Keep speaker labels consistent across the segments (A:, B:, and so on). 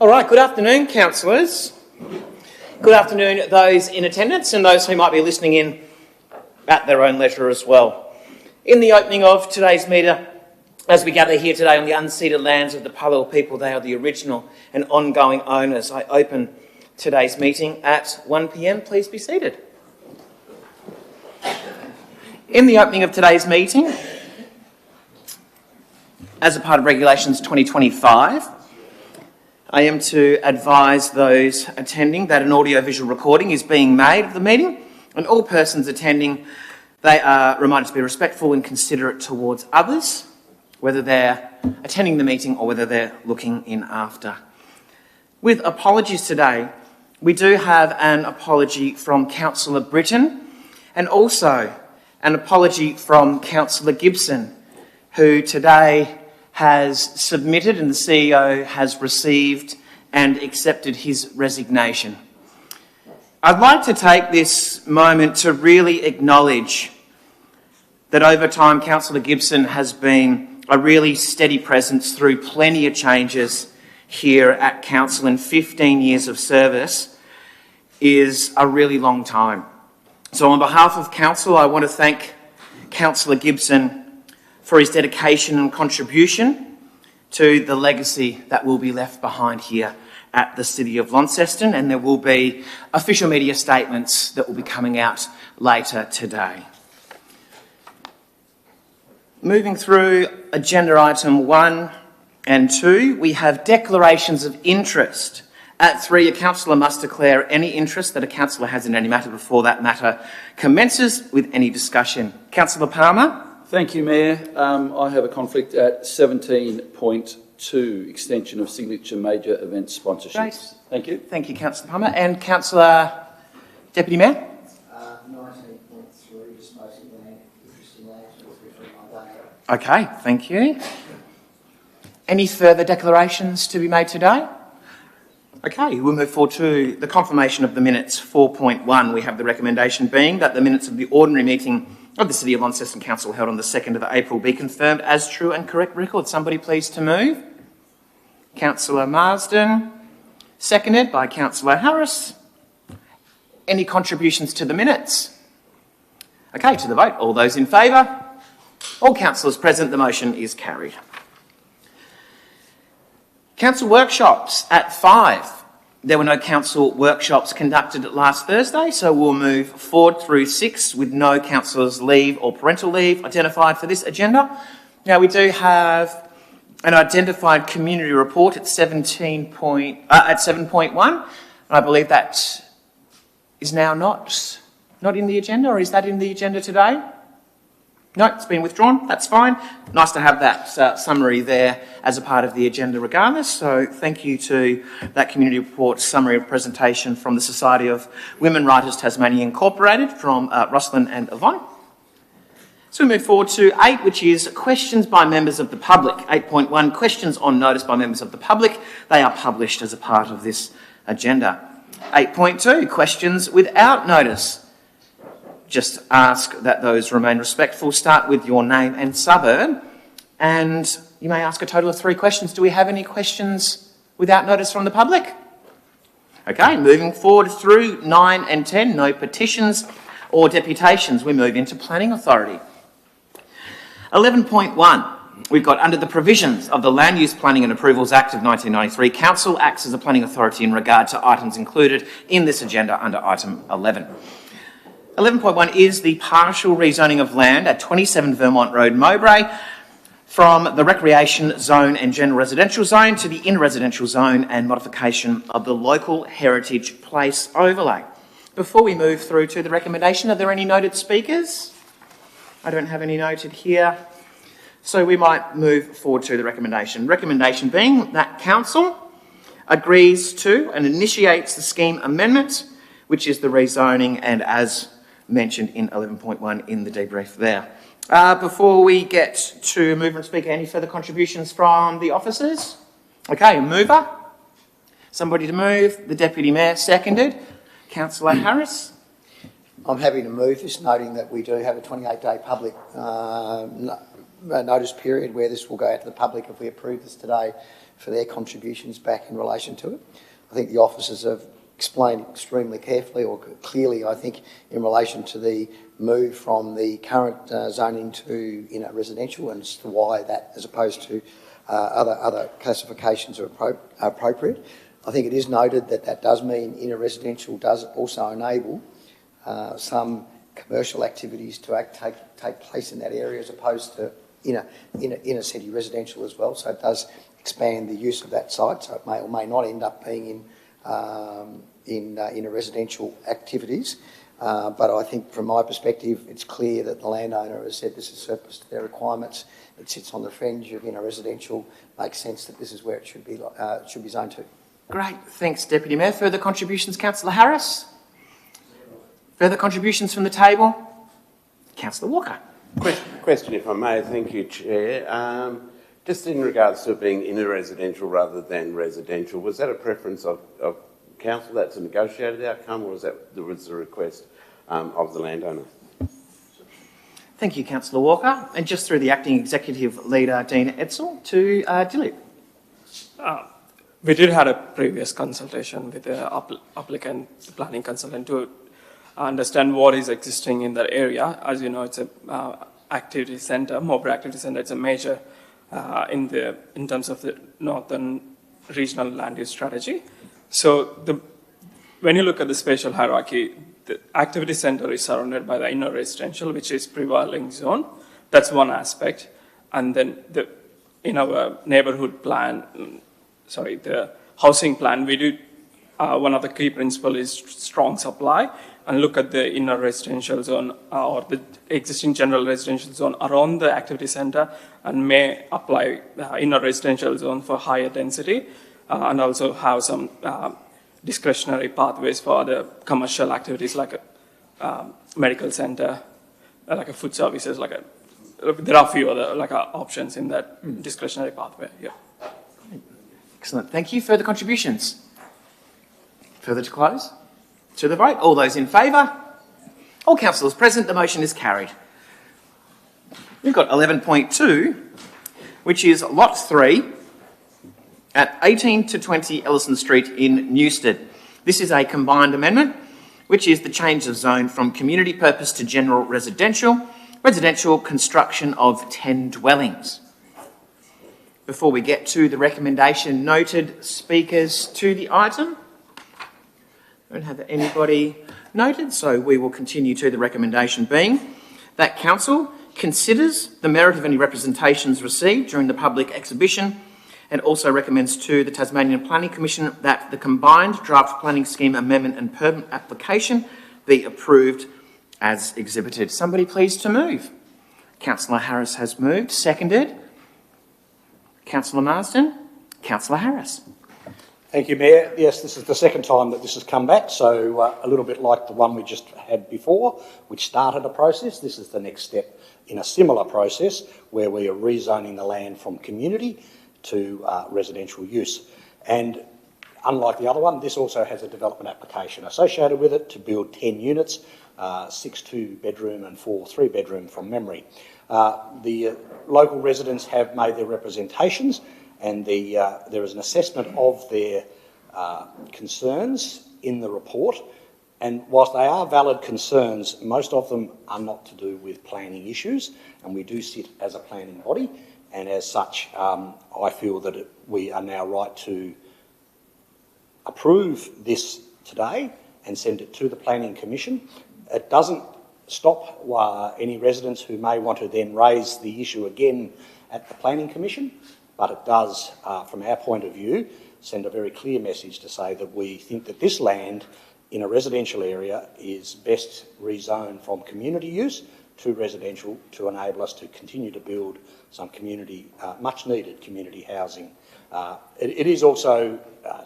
A: All right, good afternoon, councillors. Good afternoon, those in attendance and those who might be listening in at their own leisure as well. In the opening of today's meeting, as we gather here today on the unceded lands of the Palawa people, they are the original and ongoing owners. I open today's meeting at 1 p.m. Please be seated. In the opening of today's meeting, as a part of Regulations 2025, I am to advise those attending that an audio-visual recording is being made of the meeting, and all persons attending, they are reminded to be respectful and considerate towards others, whether they're attending the meeting or whether they're looking in after. With apologies today, we do have an apology from Councillor Britton and also an apology from Councillor Gibson, who today has submitted and the CEO has received and accepted his resignation. I'd like to take this moment to really acknowledge that over time Councillor Gibson has been a really steady presence through plenty of changes here at Council, and 15 years of service is a really long time. So on behalf of Council, I want to thank Councillor Gibson for his dedication and contribution to the legacy that will be left behind here at the City of Launceston, and there will be official media statements that will be coming out later today. Moving through agenda item 1 and 2, we have declarations of interest. At 3, a councillor must declare any interest that a councillor has in any matter before that matter commences with any discussion. Councillor Palmer.
B: Thank you, Mayor. I have a conflict at 17.2, extension of signature major event sponsorships.
A: Great.
B: Thank you.
A: Thank you, Councillor Palmer. And Councillor Deputy Mayor?
C: 19.3, just mostly land, interesting land, my day.
A: Okay, thank you. Any further declarations to be made today? Okay, we'll move forward to the confirmation of the minutes. 4.1, we have the recommendation being that the minutes of the ordinary meeting of the City of Launceston Council held on the 2nd of April be confirmed as true and correct record. Somebody please to move. Councillor Marsden, seconded by Councillor Harris. Any contributions to the minutes? Okay, to the vote. All those in favour? All councillors present, the motion is carried. Council workshops at 5. There were no council workshops conducted last Thursday, so we'll move forward through 6 with no councillors' leave or parental leave identified for this agenda. Now, we do have an identified community report at 7.1, and I believe that is now not in the agenda, or is that in the agenda today? No, it's been withdrawn. That's fine. Nice to have that summary there as a part of the agenda regardless. So thank you to that community report summary of presentation from the Society of Women Writers Tasmania Incorporated from Ruslan and Yvonne. So we move forward to 8, which is questions by members of the public. 8.1, questions on notice by members of the public. They are published as a part of this agenda. 8.2, questions without notice. Just ask that those remain respectful. Start with your name and suburb, and you may ask a total of 3 questions. Do we have any questions without notice from the public? Okay, moving forward through 9 and 10, no petitions or deputations. We move into Planning Authority. 11.1, we've got under the provisions of the Land Use Planning and Approvals Act of 1993, Council acts as a planning authority in regard to items included in this agenda under item 11. 11.1 is the partial rezoning of land at 27 Vermont Road, Mowbray, from the recreation zone and general residential zone to the in residential zone and modification of the local heritage place overlay. Before we move through to the recommendation, are there any noted speakers? I don't have any noted here. So we might move forward to the recommendation. Recommendation being that Council agrees to and initiates the scheme amendment, which is the rezoning, and as mentioned in 11.1 in the debrief there. Before we get to mover and speaker, any further contributions from the officers? Okay, mover. Somebody to move. The Deputy Mayor seconded. Councillor Harris.
C: I'm happy to move this, noting that we do have a 28-day public notice period where this will go out to the public if we approve this today for their contributions back in relation to it. I think the officers have explained extremely carefully or clearly, I think, in relation to the move from the current zoning to residential, and as to why that, as opposed to other classifications, are appropriate. I think it is noted that that does mean inner residential does also enable some commercial activities to take place in that area, as opposed to inner city residential as well. So it does expand the use of that site. So it may or may not end up being in residential activities. But I think from my perspective, it's clear that the landowner has said this is surplus to their requirements. It sits on the fringe of residential. Makes sense that this is where it should be zoned to.
A: Great, thanks, Deputy Mayor. Further contributions, Councillor Harris? Further contributions from the table? Councillor Walker.
D: Question, if I may. Thank you, Chair. Just in regards to it being inner residential rather than residential, was that a preference of council? That's a negotiated outcome, or was that the request of the landowner?
A: Thank you, Councillor Walker. And just through the Acting Executive Leader, Dean Edsel, to Dilip.
E: We did have a previous consultation with the applicant, the planning consultant, to understand what is existing in that area. As you know, it's a activity centre, Mowbray Activity Centre. It's a major in terms of the Northern Regional Land Use Strategy. So when you look at the spatial hierarchy, the activity centre is surrounded by the inner residential, which is prevailing zone. That's one aspect. And then in our neighbourhood plan, the housing plan, we do, one of the key principles is strong supply, and look at the inner residential zone or the existing general residential zone around the activity centre, and may apply inner residential zone for higher density, and also have some discretionary pathways for other commercial activities like a medical centre, like a food services, there are a few other options in that discretionary pathway. Yeah.
A: Excellent. Thank you. Further contributions? Further to close? To the vote. All those in favour? All councillors present. The motion is carried. We've got 11.2, which is Lot 3 at 18 to 20 Ellison Street in Newstead. This is a combined amendment, which is the change of zone from community purpose to general residential construction of 10 dwellings. Before we get to the recommendation, noted speakers to the item. I don't have anybody noted, so we will continue to the recommendation being that Council considers the merit of any representations received during the public exhibition, and also recommends to the Tasmanian Planning Commission that the combined draft planning scheme amendment and permit application be approved as exhibited. Somebody please to move. Councillor Harris has moved. Seconded. Councillor Marsden. Councillor Harris.
F: Thank you, Mayor. Yes, this is the second time that this has come back, so a little bit like the one we just had before, which started a process. This is the next step in a similar process where we are rezoning the land from community to residential use. And unlike the other one, this also has a development application associated with it to build 10 units, 6 2-bedroom and 4 3-bedroom from memory. The local residents have made their representations, and there is an assessment of their concerns in the report. And whilst they are valid concerns, most of them are not to do with planning issues, and we do sit as a planning body, and as such, I feel that we are now right to approve this today and send it to the Planning Commission. It doesn't stop any residents who may want to then raise the issue again at the Planning Commission, but it does, from our point of view, send a very clear message to say that we think that this land in a residential area is best rezoned from community use to residential to enable us to continue to build some community, much needed community housing. It is also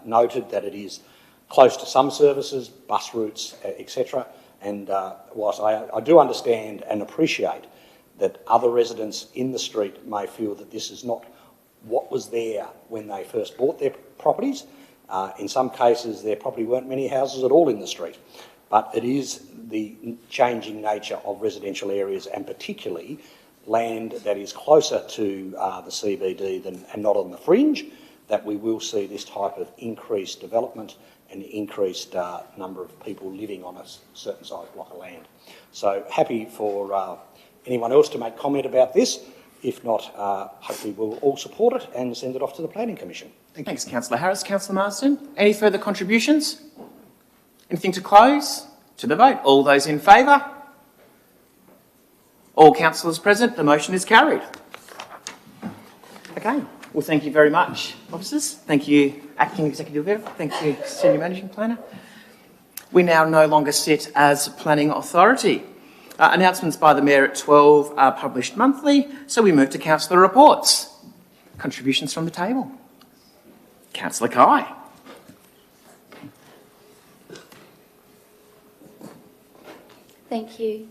F: noted that it is close to some services, bus routes, etc. And whilst I do understand and appreciate that other residents in the street may feel that this is not what was there when they first bought their properties, in some cases there probably weren't many houses at all in the street, but it is the changing nature of residential areas, and particularly land that is closer to the CBD and not on the fringe, that we will see this type of increased development and increased number of people living on a certain size block of land. So happy for anyone else to make comment about this. If not, hopefully we'll all support it and send it off to the Planning Commission.
A: Thanks, Councillor Harris. Councillor Marsden, any further contributions? Anything to close? To the vote. All those in favour? All councillors present, the motion is carried. Okay, well thank you very much, officers. Thank you, Acting Executive Editor. Thank you, Senior Managing Planner. We now no longer sit as Planning Authority. Announcements by the Mayor at 12 are published monthly, so we move to councillor reports. Contributions from the table. Councillor Kai.
G: Thank you.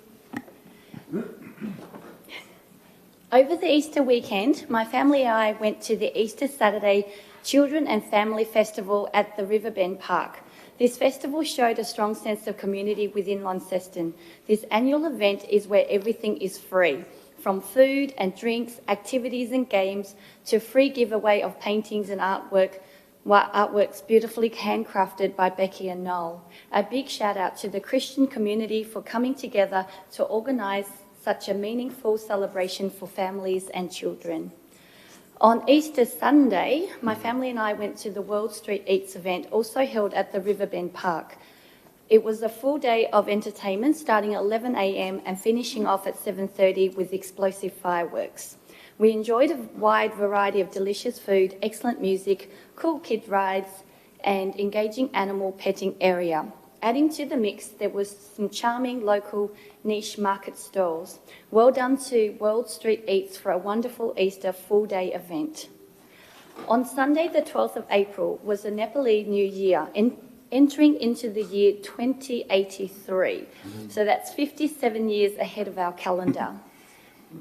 G: Over the Easter weekend, my family and I went to the Easter Saturday Children and Family Festival at the Riverbend Park. This festival showed a strong sense of community within Launceston. This annual event is where everything is free, from food and drinks, activities and games, to free giveaway of paintings and artworks beautifully handcrafted by Becky and Noel. A big shout out to the Christian community for coming together to organise such a meaningful celebration for families and children. On Easter Sunday, my family and I went to the World Street Eats event, also held at the Riverbend Park. It was a full day of entertainment starting at 11 a.m. and finishing off at 7:30 with explosive fireworks. We enjoyed a wide variety of delicious food, excellent music, cool kid rides, and engaging animal petting area. Adding to the mix, there was some charming local niche market stalls. Well done to World Street Eats for a wonderful Easter full-day event. On Sunday, the 12th of April, was the Nepalese New Year, entering into the year 2083. So that's 57 years ahead of our calendar.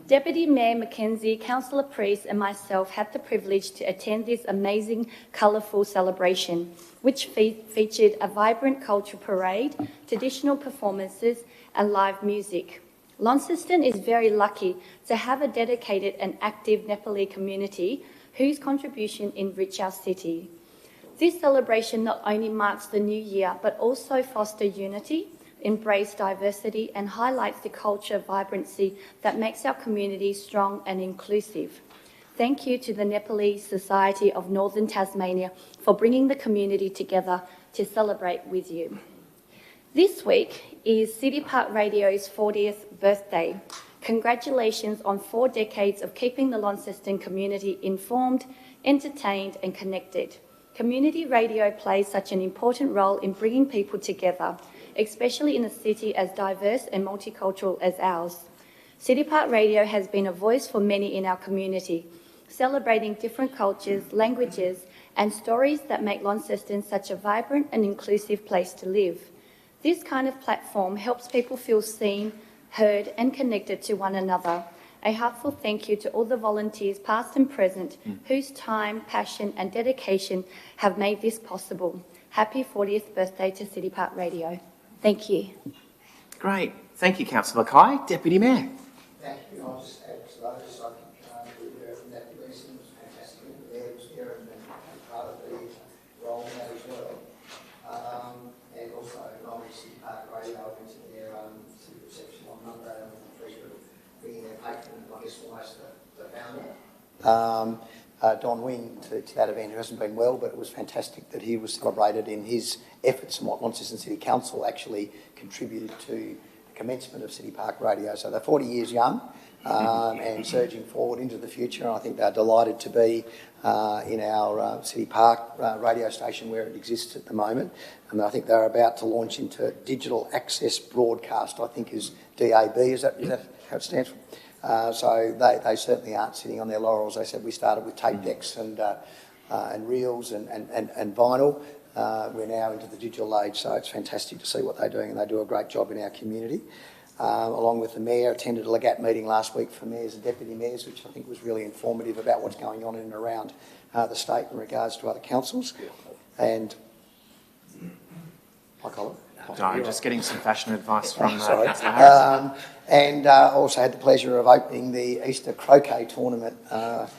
G: Deputy Mayor Mackenzie, Councillor Priest and myself had the privilege to attend this amazing, colourful celebration, which featured a vibrant cultural parade, traditional performances and live music. Launceston is very lucky to have a dedicated and active Nepalese community whose contribution enrich our city. This celebration not only marks the new year, but also fosters unity, embrace diversity and highlights the culture vibrancy that makes our community strong and inclusive. Thank you to the Nepalese Society of Northern Tasmania for bringing the community together to celebrate with you. This week is City Park Radio's 40th birthday. Congratulations on 4 decades of keeping the Launceston community informed, entertained and connected. Community radio plays such an important role in bringing people together, especially in a city as diverse and multicultural as ours. City Park Radio has been a voice for many in our community, celebrating different cultures, languages, and stories that make Launceston such a vibrant and inclusive place to live. This kind of platform helps people feel seen, heard, and connected to one another. A heartfelt thank you to all the volunteers, past and present, whose time, passion, and dedication have made this possible. Happy 40th birthday to City Park Radio. Thank you.
A: Great. Thank you, Councillor Kai. Deputy Mayor.
C: Thank you. I'll just add to those. I think we heard from that person was fantastic. The mayor was here and part of the role in that as well. And also, obviously, Park Radio, I went to their city reception on Monday. I'm the treasurer bringing their patron, I guess almost the founder. Don Wing to that event, who hasn't been well, but it was fantastic that he was celebrated in his efforts and what Launceston City Council actually contributed to the commencement of City Park Radio. So they're 40 years young and surging forward into the future. And I think they're delighted to be in our City Park radio station where it exists at the moment. And I think they're about to launch into digital access broadcast, I think is DAB, is that how it stands for? So they certainly aren't sitting on their laurels. They said we started with tape decks and reels and vinyl. We're now into the digital age, so it's fantastic to see what they're doing, and they do a great job in our community. Along with the Mayor, attended a Legat meeting last week for mayors and deputy mayors, which I think was really informative about what's going on in and around the state in regards to other councils. And, hi Colin.
A: I'm just getting some fashion advice from
C: Sorry.
A: Councillor Harris.
C: And also had the pleasure of opening the Easter Croquet tournament,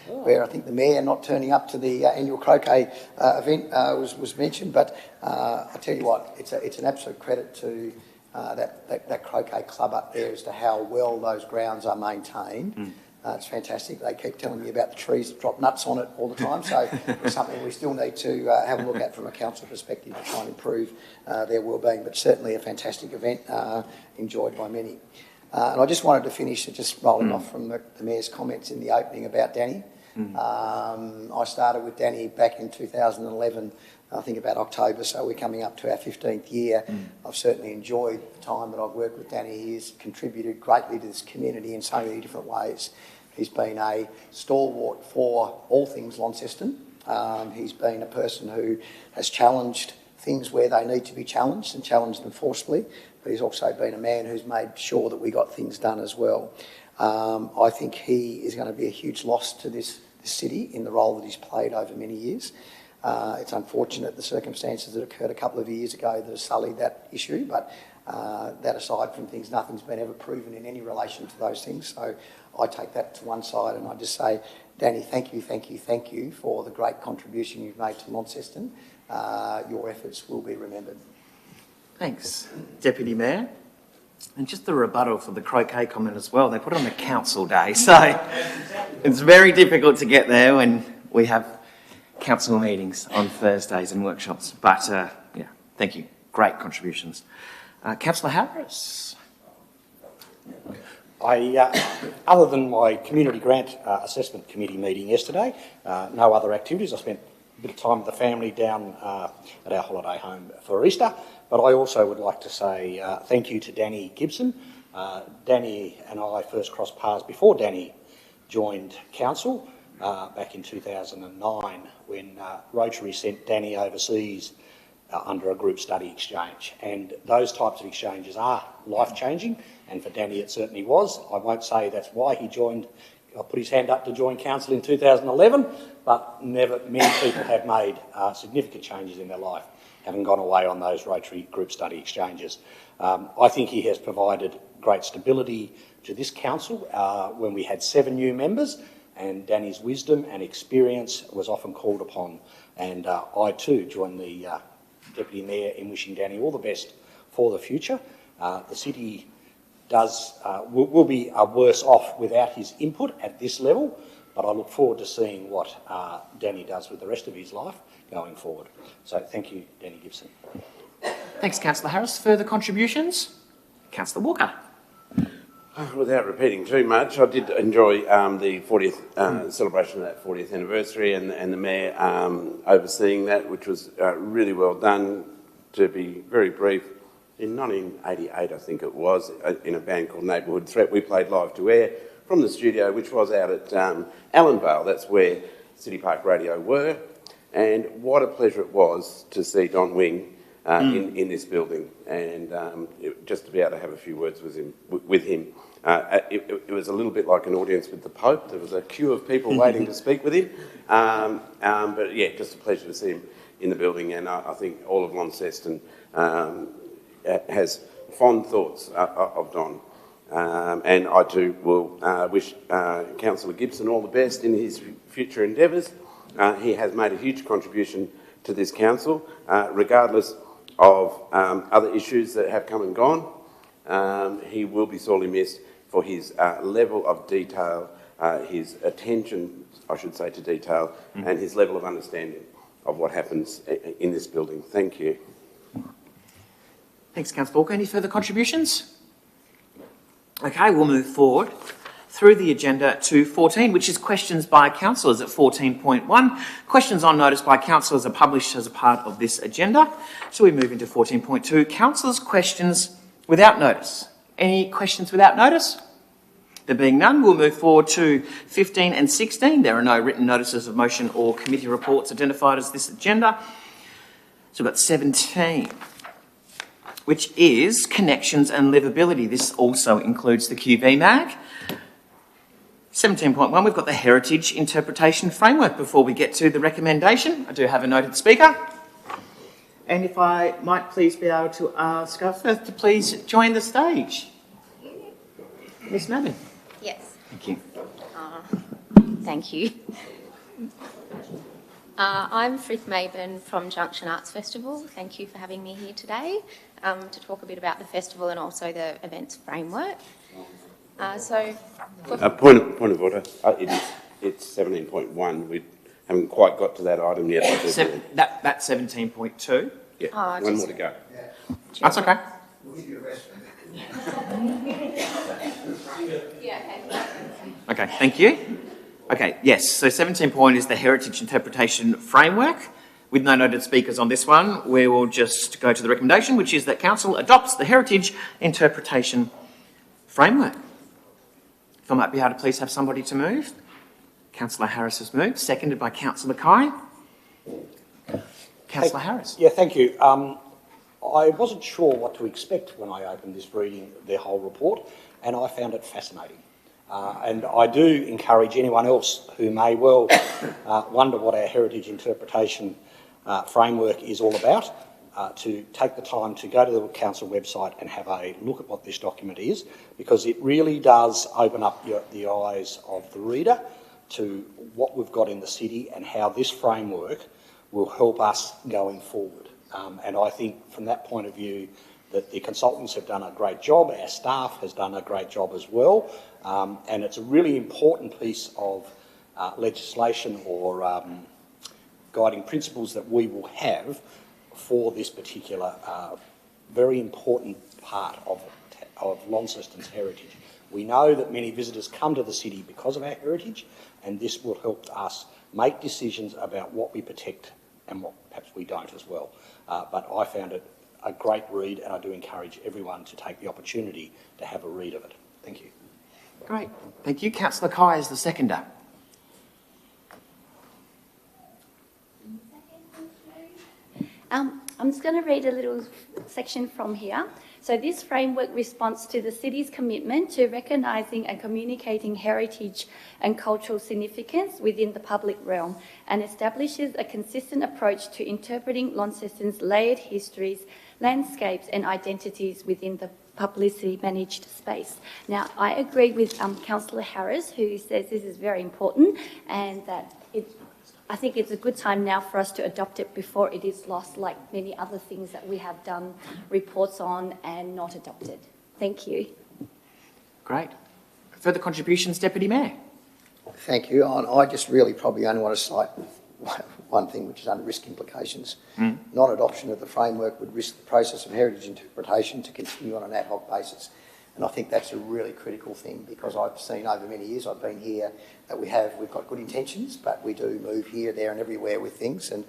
C: where I think the Mayor not turning up to the annual croquet event was mentioned. But I tell you what, it's an absolute credit to that croquet club up there as to how well those grounds are maintained. It's fantastic. They keep telling me about the trees that drop nuts on it all the time, so it's something we still need to have a look at from a council perspective to try and improve their wellbeing. But certainly a fantastic event, enjoyed by many. And I just wanted to finish, just rolling off from the Mayor's comments in the opening about Danny. I started with Danny back in 2011, I think about October, so we're coming up to our 15th year. I've certainly enjoyed the time that I've worked with Danny. He has contributed greatly to this community in so many different ways. He's been a stalwart for all things Launceston. He's been a person who has challenged things where they need to be challenged and challenged them forcibly, but he's also been a man who's made sure that we got things done as well. I think he is going to be a huge loss to this city in the role that he's played over many years. It's unfortunate the circumstances that occurred a couple of years ago that have sullied that issue, but that aside from things, nothing's been ever proven in any relation to those things. So I take that to one side and I just say, Danny, thank you for the great contribution you've made to Launceston. Your efforts will be remembered.
A: Thanks, Deputy Mayor. And just the rebuttal for the croquet comment as well. They put it on the council day, so it's very difficult to get there when we have council meetings on Thursdays and workshops. But yeah, thank you. Great contributions. Councillor Harris.
F: Other than my Community Grant Assessment Committee meeting yesterday, no other activities. I spent a bit of time with the family down at our holiday home for Easter. But I also would like to say thank you to Danny Gibson. Danny and I first crossed paths before Danny joined council back in 2009 when Rotary sent Danny overseas under a group study exchange. And those types of exchanges are life-changing, and for Danny it certainly was. I won't say that's why he put his hand up to join council in 2011, but many people have made significant changes in their life, having gone away on those Rotary group study exchanges. I think he has provided great stability to this council when we had 7 new members, and Danny's wisdom and experience was often called upon. And I too join the Deputy Mayor in wishing Danny all the best for the future. The city will be worse off without his input at this level, but I look forward to seeing what Danny does with the rest of his life going forward. So thank you, Danny Gibson.
A: Thanks, Councillor Harris. Further contributions? Councillor Walker.
D: Without repeating too much, I did enjoy the 40th celebration of that 40th anniversary and the Mayor overseeing that, which was really well done. To be very brief, in 1988, I think it was, in a band called Neighbourhood Threat, we played live to air from the studio, which was out at Allenvale. That's where City Park Radio were. And what a pleasure it was to see Don Wing in this building, and just to be able to have a few words with him. It was a little bit like an audience with the Pope. There was a queue of people waiting to speak with him. But yeah, just a pleasure to see him in the building, and I think all of Launceston has fond thoughts of Don. And I too will wish Councillor Gibson all the best in his future endeavours. He has made a huge contribution to this council, regardless of other issues that have come and gone. He will be sorely missed for his level of detail, his attention, I should say, to detail, and his level of understanding of what happens in this building. Thank you.
A: Thanks, Councillor Walker. Any further contributions? Okay, we'll move forward through the agenda to 14, which is questions by councillors at 14.1. Questions on notice by councillors are published as a part of this agenda. So we move into 14.2, councillors' questions without notice. Any questions without notice? There being none, we'll move forward to 15 and 16. There are no written notices of motion or committee reports identified as this agenda. So we've got 17, which is connections and livability. This also includes the QV mag. 17.1, we've got the heritage interpretation framework. Before we get to the recommendation, I do have a noted speaker. And if I might please be able to ask our first to please join the stage. Miss Madden.
H: Yes.
A: Thank you.
H: Thank you. I'm Frith Maben from Junction Arts Festival. Thank you for having me here today to talk a bit about the festival and also the events framework.
D: Point of order. It's 17.1. We haven't quite got to that item yet.
A: That's 17.2.
D: Yeah, one more to go.
A: That's okay. Okay, thank you. Okay, yes, so 17 point is the Heritage Interpretation Framework. With no noted speakers on this one, we will just go to the recommendation, which is that Council adopts the Heritage Interpretation Framework. If I might be able to please have somebody to move. Councillor Harris has moved, seconded by Councillor Mackay. Councillor Harris.
F: Yeah, thank you. I wasn't sure what to expect when I opened this reading the whole report, and I found it fascinating. And I do encourage anyone else who may well wonder what our heritage interpretation framework is all about to take the time to go to the council website and have a look at what this document is, because it really does open up the eyes of the reader to what we've got in the city and how this framework will help us going forward. And I think from that point of view that the consultants have done a great job, our staff has done a great job as well, and it's a really important piece of legislation or guiding principles that we will have for this particular very important part of Launceston's heritage. We know that many visitors come to the city because of our heritage, and this will help us make decisions about what we protect and what perhaps we don't as well. But I found it a great read, and I do encourage everyone to take the opportunity to have a read of it. Thank you.
A: Great. Thank you. Councillor Kai is the seconder.
G: I'm just going to read a little section from here. So this framework responds to the city's commitment to recognising and communicating heritage and cultural significance within the public realm and establishes a consistent approach to interpreting Launceston's layered histories, landscapes and identities within the publicly managed space. Now, I agree with Councillor Harris, who says this is very important and that I think it's a good time now for us to adopt it before it is lost, like many other things that we have done reports on and not adopted. Thank you.
A: Great. Further contributions, Deputy Mayor?
C: Thank you. I just really probably only want to cite one thing, which is under risk implications. Non-adoption of the framework would risk the process of heritage interpretation to continue on an ad hoc basis. And I think that's a really critical thing, because I've seen over many years I've been here that we've got good intentions, but we do move here, there and everywhere with things. And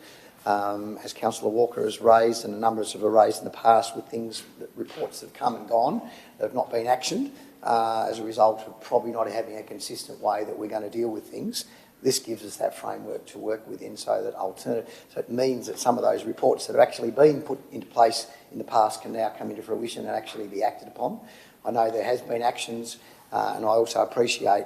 C: as Councillor Walker has raised, and a number of us have raised in the past with things, reports that have come and gone that have not been actioned as a result of probably not having a consistent way that we're going to deal with things. This gives us that framework to work within, so it means that some of those reports that have actually been put into place in the past can now come into fruition and actually be acted upon. I know there has been actions, and I also appreciate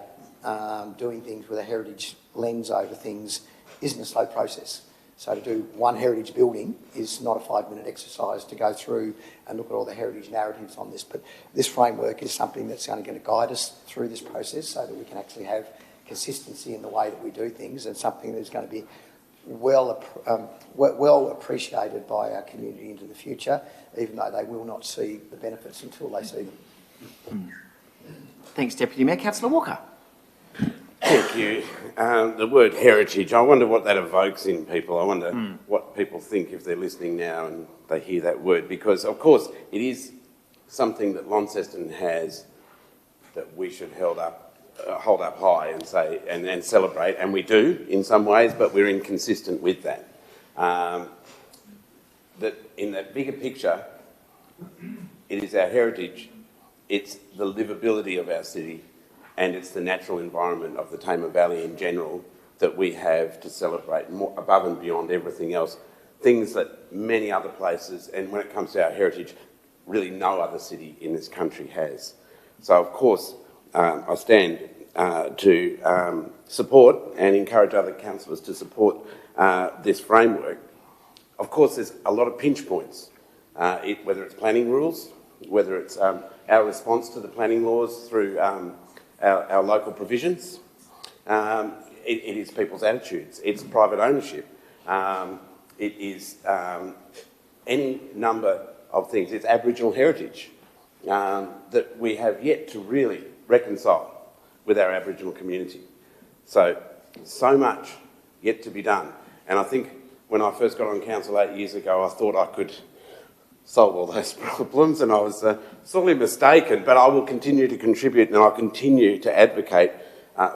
C: doing things with a heritage lens over things isn't a slow process. So to do one heritage building is not a 5-minute exercise to go through and look at all the heritage narratives on this. But this framework is something that's going to guide us through this process so that we can actually have consistency in the way that we do things, and something that's going to be well appreciated by our community into the future, even though they will not see the benefits until they see them.
A: Thanks, Deputy Mayor. Councillor Walker.
D: Thank you. The word heritage, I wonder what that evokes in people. I wonder what people think if they're listening now and they hear that word, because of course it is something that Launceston has that we should hold up high and say and celebrate, and we do in some ways, but we're inconsistent with that. That in that bigger picture, it is our heritage, it's the livability of our city, and it's the natural environment of the Tamar Valley in general that we have to celebrate more above and beyond everything else. Things that many other places, and when it comes to our heritage, really no other city in this country has. So of course, I stand to support and encourage other councillors to support this framework. Of course, there's a lot of pinch points, whether it's planning rules, whether it's our response to the planning laws through our local provisions. It is people's attitudes. It's private ownership. It is any number of things. It's Aboriginal heritage that we have yet to really reconcile with our Aboriginal community. So much yet to be done. And I think when I first got on council 8 years ago, I thought I could solve all those problems, and I was sorely mistaken, but I will continue to contribute and I'll continue to advocate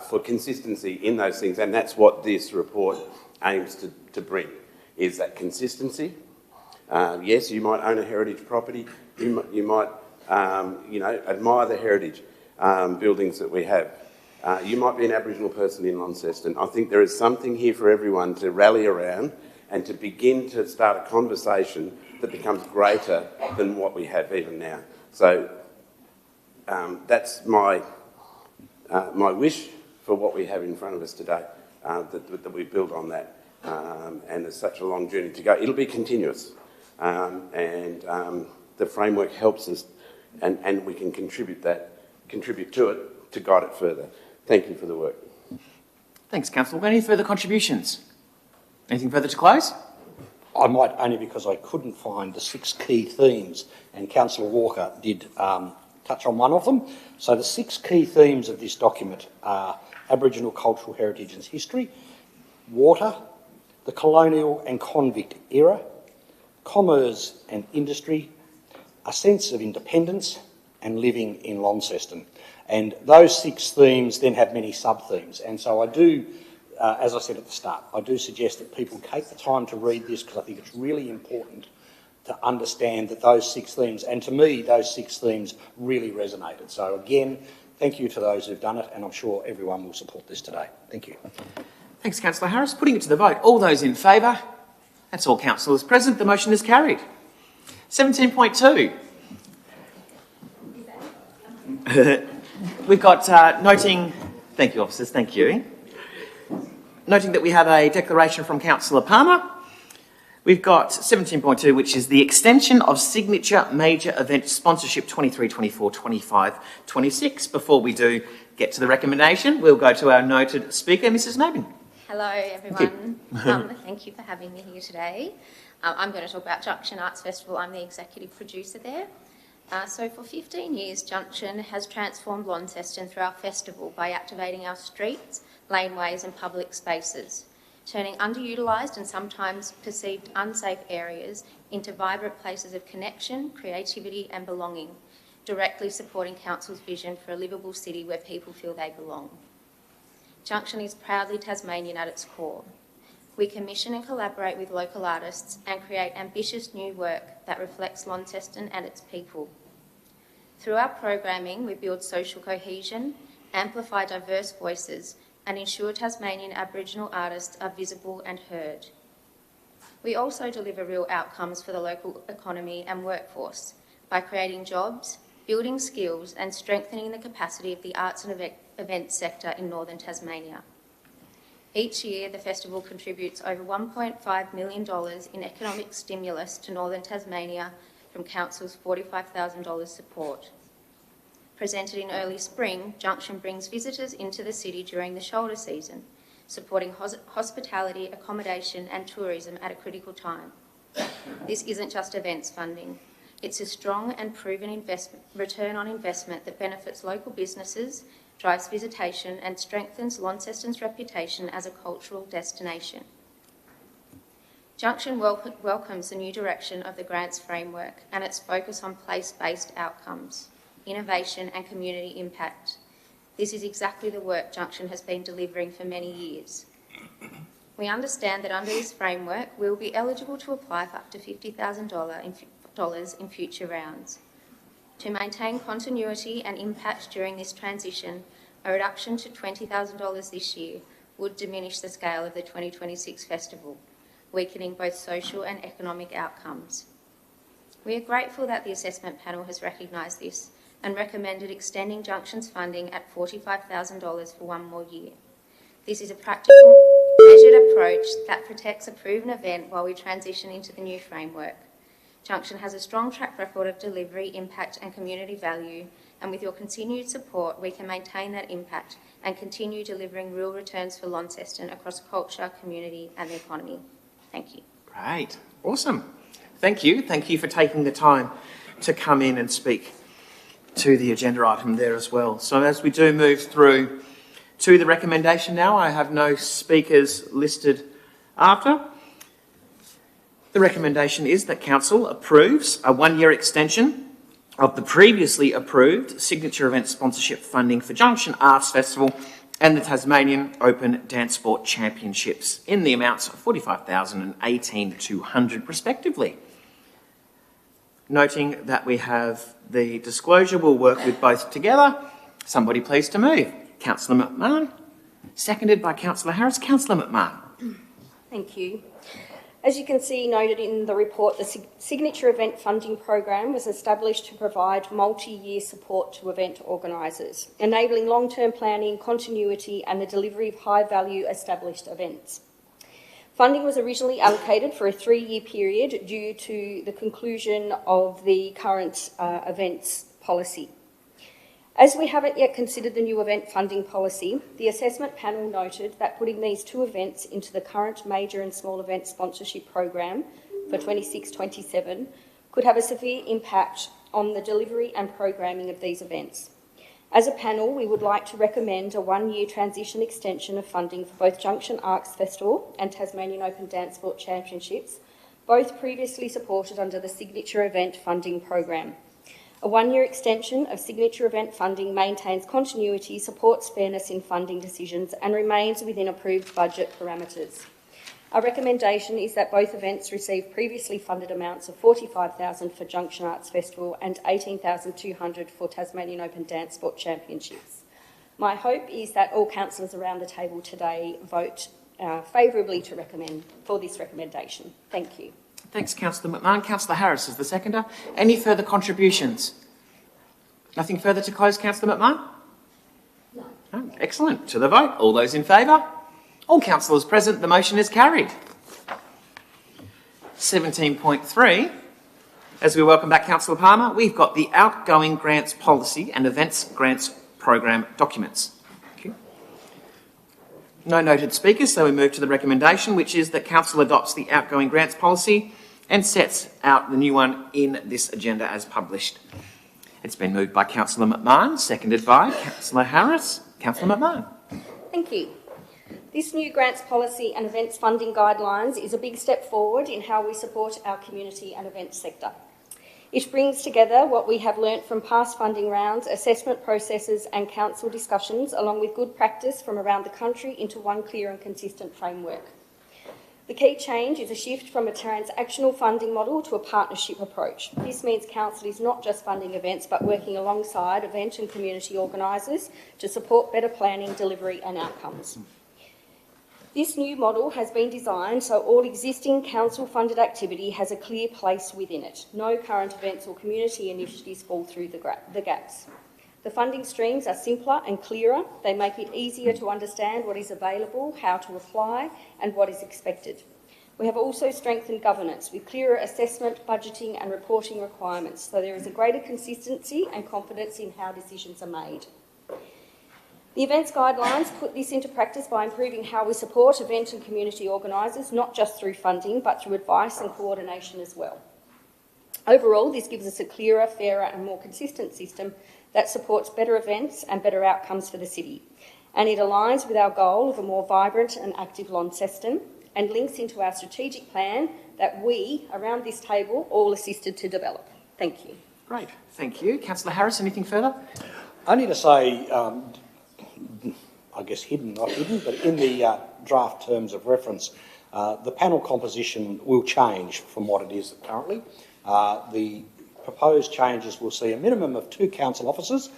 D: for consistency in those things, and that's what this report aims to bring, is that consistency. Yes, you might own a heritage property, you might admire the heritage buildings that we have. You might be an Aboriginal person in Launceston. I think there is something here for everyone to rally around and to begin to start a conversation that becomes greater than what we have even now. So that's my wish for what we have in front of us today, that we build on that. And there's such a long journey to go. It'll be continuous, and the framework helps us, and we can contribute to it to guide it further. Thank you for the work.
A: Thanks, Councillor. Any further contributions? Anything further to close?
F: I might, only because I couldn't find the 6 key themes, and Councillor Walker did touch on one of them. So the 6 key themes of this document are Aboriginal cultural heritage and history, water, the colonial and convict era, commerce and industry, a sense of independence, and living in Launceston. And those 6 themes then have many sub-themes. And so I do, as I said at the start, I do suggest that people take the time to read this, because I think it's really important to understand that those 6 themes, and to me, those 6 themes really resonated. So again, thank you to those who've done it, and I'm sure everyone will support this today. Thank you.
A: Thanks, Councillor Harris. Putting it to the vote. All those in favour? That's all councillors present. The motion is carried. 17.2. We've got noting... Thank you, officers. Thank you. Noting that we have a declaration from Councillor Palmer. We've got 17.2, which is the extension of signature major event sponsorship 23, 24, 25, 26. Before we do get to the recommendation, we'll go to our noted speaker, Mrs. Maben.
H: Hello, everyone. Thank you for having me here today. I'm going to talk about Junction Arts Festival. I'm the executive producer there. So for 15 years, Junction has transformed Launceston through our festival by activating our streets, laneways and public spaces, turning underutilised and sometimes perceived unsafe areas into vibrant places of connection, creativity and belonging, directly supporting Council's vision for a livable city where people feel they belong. Junction is proudly Tasmanian at its core. We commission and collaborate with local artists and create ambitious new work that reflects Launceston and its people. Through our programming, we build social cohesion, amplify diverse voices, and ensure Tasmanian Aboriginal artists are visible and heard. We also deliver real outcomes for the local economy and workforce by creating jobs, building skills, and strengthening the capacity of the arts and events sector in northern Tasmania. Each year, the festival contributes over $1.5 million in economic stimulus to northern Tasmania from Council's $45,000 support. Presented in early spring, Junction brings visitors into the city during the shoulder season, supporting hospitality, accommodation and tourism at a critical time. This isn't just events funding. It's a strong and proven return on investment that benefits local businesses, drives visitation and strengthens Launceston's reputation as a cultural destination. Junction welcomes the new direction of the grants framework and its focus on place-based outcomes, innovation and community impact. This is exactly the work Junction has been delivering for many years. We understand that under this framework, we will be eligible to apply for up to $50,000 in future rounds. To maintain continuity and impact during this transition, a reduction to $20,000 this year would diminish the scale of the 2026 festival, weakening both social and economic outcomes. We are grateful that the assessment panel has recognised this and recommended extending Junction's funding at $45,000 for one more year. This is a practical, measured approach that protects a proven event while we transition into the new framework. Junction has a strong track record of delivery, impact and community value, and with your continued support, we can maintain that impact and continue delivering real returns for Launceston across culture, community and the economy. Thank you.
A: Great. Awesome. Thank you. Thank you for taking the time to come in and speak to the agenda item there as well. So as we do move through to the recommendation now, I have no speakers listed after. The recommendation is that Council approves a one-year extension of the previously approved signature event sponsorship funding for Junction Arts Festival and the Tasmanian Open Dance Sport Championships in the amounts of $45,000 and $18,200 respectively. Noting that we have the disclosure, we'll work with both together. Somebody please to move. Councillor McMahon, seconded by Councillor Harris. Councillor McMahon.
I: Thank you. As you can see noted in the report, the Signature Event Funding Program was established to provide multi-year support to event organisers, enabling long-term planning, continuity and the delivery of high-value established events. Funding was originally allocated for a 3-year period due to the conclusion of the current events policy. As we haven't yet considered the new event funding policy, the assessment panel noted that putting these two events into the current major and small event sponsorship program for 26-27 could have a severe impact on the delivery and programming of these events. As a panel, we would like to recommend a 1-year transition extension of funding for both Junction Arts Festival and Tasmanian Open Dance Sport Championships, both previously supported under the Signature Event Funding Program. A 1-year extension of signature event funding maintains continuity, supports fairness in funding decisions and remains within approved budget parameters. Our recommendation is that both events receive previously funded amounts of $45,000 for Junction Arts Festival and $18,200 for Tasmanian Open Dance Sport Championships. My hope is that all councillors around the table today vote favourably to recommend for this recommendation. Thank you.
A: Thanks, Councillor McMahon. Councillor Harris is the seconder. Any further contributions? Nothing further to close, Councillor McMahon? No. Oh, excellent. To the vote. All those in favour? All councillors present, the motion is carried. 17.3. As we welcome back Councillor Palmer, we've got the outgoing grants policy and events grants program documents. Thank you. No noted speakers, so we move to the recommendation, which is that Council adopts the outgoing grants policy and sets out the new one in this agenda as published. It's been moved by Councillor McMahon, seconded by Councillor Harris. Councillor McMahon.
I: Thank you. This new grants policy and events funding guidelines is a big step forward in how we support our community and events sector. It brings together what we have learnt from past funding rounds, assessment processes and council discussions, along with good practice from around the country into one clear and consistent framework. The key change is a shift from a transactional funding model to a partnership approach. This means council is not just funding events but working alongside event and community organisers to support better planning, delivery and outcomes. This new model has been designed so all existing council-funded activity has a clear place within it. No current events or community initiatives fall through the gaps. The funding streams are simpler and clearer. They make it easier to understand what is available, how to apply and what is expected. We have also strengthened governance with clearer assessment, budgeting and reporting requirements, so there is a greater consistency and confidence in how decisions are made. The events guidelines put this into practice by improving how we support event and community organisers, not just through funding, but through advice and coordination as well. Overall, this gives us a clearer, fairer and more consistent system that supports better events and better outcomes for the city. And it aligns with our goal of a more vibrant and active Launceston and links into our strategic plan that we, around this table, all assisted to develop. Thank you.
A: Great. Thank you. Councillor Harris, anything further?
F: Only to say, I guess hidden, not hidden, but in the draft terms of reference, the panel composition will change from what it is currently. The proposed changes will see a minimum of 2 council officers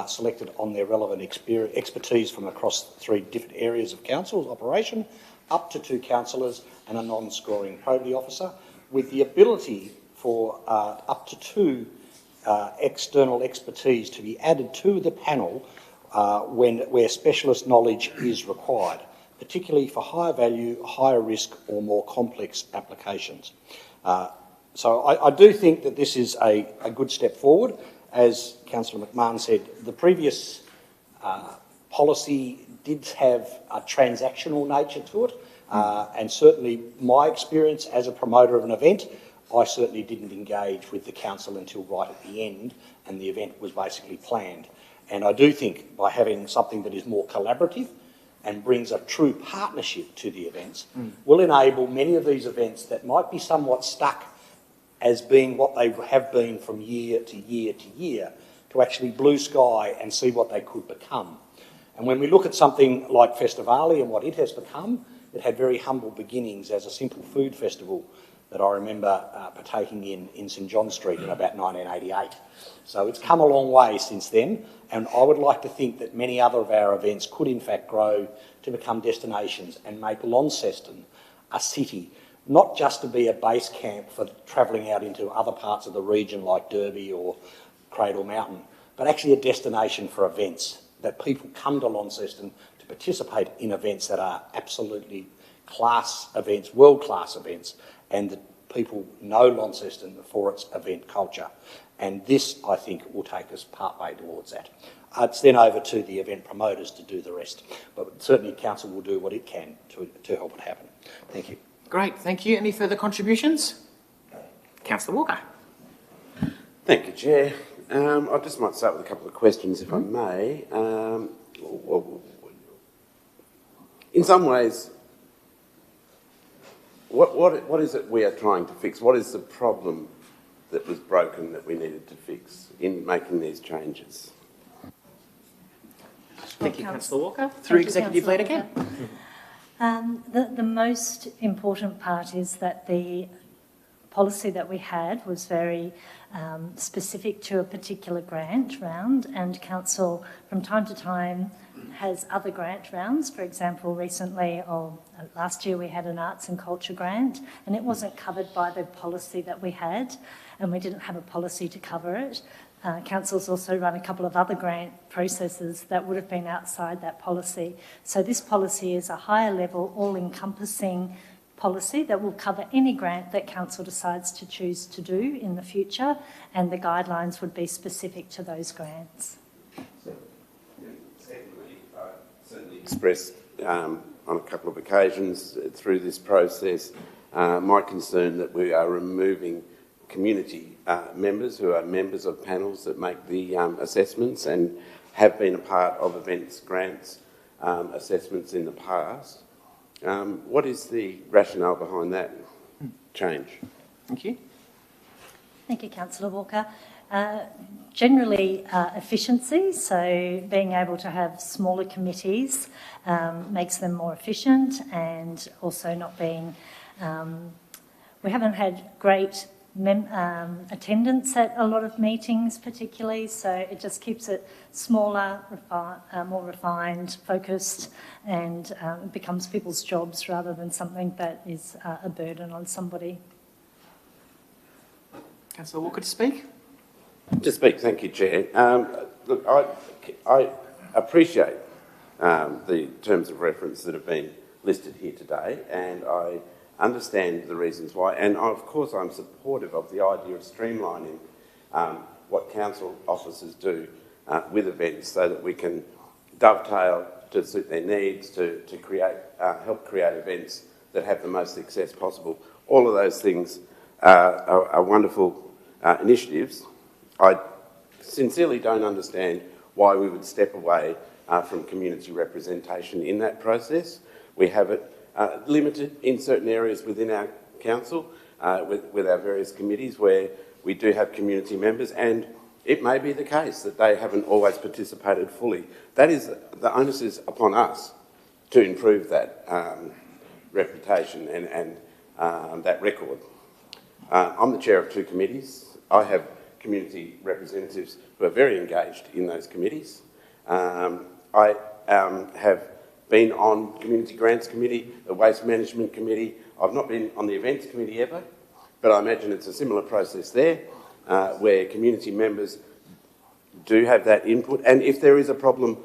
F: selected on their relevant expertise from across 3 different areas of council operation, up to 2 councillors and a non-scoring probity officer, with the ability for up to 2 external expertise to be added to the panel where specialist knowledge is required. particularly for higher value, higher risk or more complex applications. So I do think that this is a good step forward. As Councillor McMahon said, the previous policy did have a transactional nature to it, and certainly my experience as a promoter of an event, I certainly didn't engage with the council until right at the end, and the event was basically planned. And I do think by having something that is more collaborative and brings a true partnership to the events will enable many of these events that might be somewhat stuck as being what they have been from year to year to year to actually blue sky and see what they could become. And when we look at something like Festivali and what it has become, it had very humble beginnings as a simple food festival that I remember partaking in St John Street in about 1988. So it's come a long way since then, and I would like to think that many other of our events could in fact grow to become destinations and make Launceston a city, not just to be a base camp for travelling out into other parts of the region like Derby or Cradle Mountain, but actually a destination for events, that people come to Launceston to participate in events that are absolutely class events, world-class events, and that people know Launceston for its event culture. And this, I think, will take us partway towards that. It's then over to the event promoters to do the rest. But certainly Council will do what it can to help it happen. Thank you.
A: Great, thank you. Any further contributions? Councillor Walker.
D: Thank you, Chair. I just might start with a couple of questions, if I may. In some ways, what is it we are trying to fix? What is the problem that was broken that we needed to fix in making these changes?
A: Thank you, Councillor Walker. Through Executive Leader again.
J: The most important part is that the policy that we had was very specific to a particular grant round, and Council from time to time has other grant rounds. For example, recently or last year we had an arts and culture grant, and it wasn't covered by the policy that we had, and we didn't have a policy to cover it. Council's also run a couple of other grant processes that would have been outside that policy. So this policy is a higher level, all-encompassing policy that will cover any grant that Council decides to choose to do in the future, and the guidelines would be specific to those grants.
D: Secondly, I certainly expressed on a couple of occasions through this process my concern that we are removing community members who are members of panels that make the assessments and have been a part of events grants assessments in the past. What is the rationale behind that change?
A: Thank you.
J: Thank you, Councillor Walker. Generally, efficiency, so being able to have smaller committees makes them more efficient, and also not being... we haven't had great attendance at a lot of meetings particularly, so it just keeps it smaller, more refined, focused, and it becomes people's jobs rather than something that is a burden on somebody.
A: Councillor Walker to speak.
D: To speak, thank you, Chair. Look, I appreciate the terms of reference that have been listed here today, and I understand the reasons why, and of course I'm supportive of the idea of streamlining what council officers do with events so that we can dovetail to suit their needs, to create, help create events that have the most success possible. All of those things are wonderful initiatives. I sincerely don't understand why we would step away from community representation in that process. We have it limited in certain areas within our council, with our various committees where we do have community members, and it may be the case that they haven't always participated fully. That is, the onus is upon us to improve that reputation and that record. I'm the chair of 2 committees. I have community representatives who are very engaged in those committees. I have been on Community Grants Committee, the Waste Management Committee. I've not been on the Events Committee ever, but I imagine it's a similar process there, where community members do have that input. And if there is a problem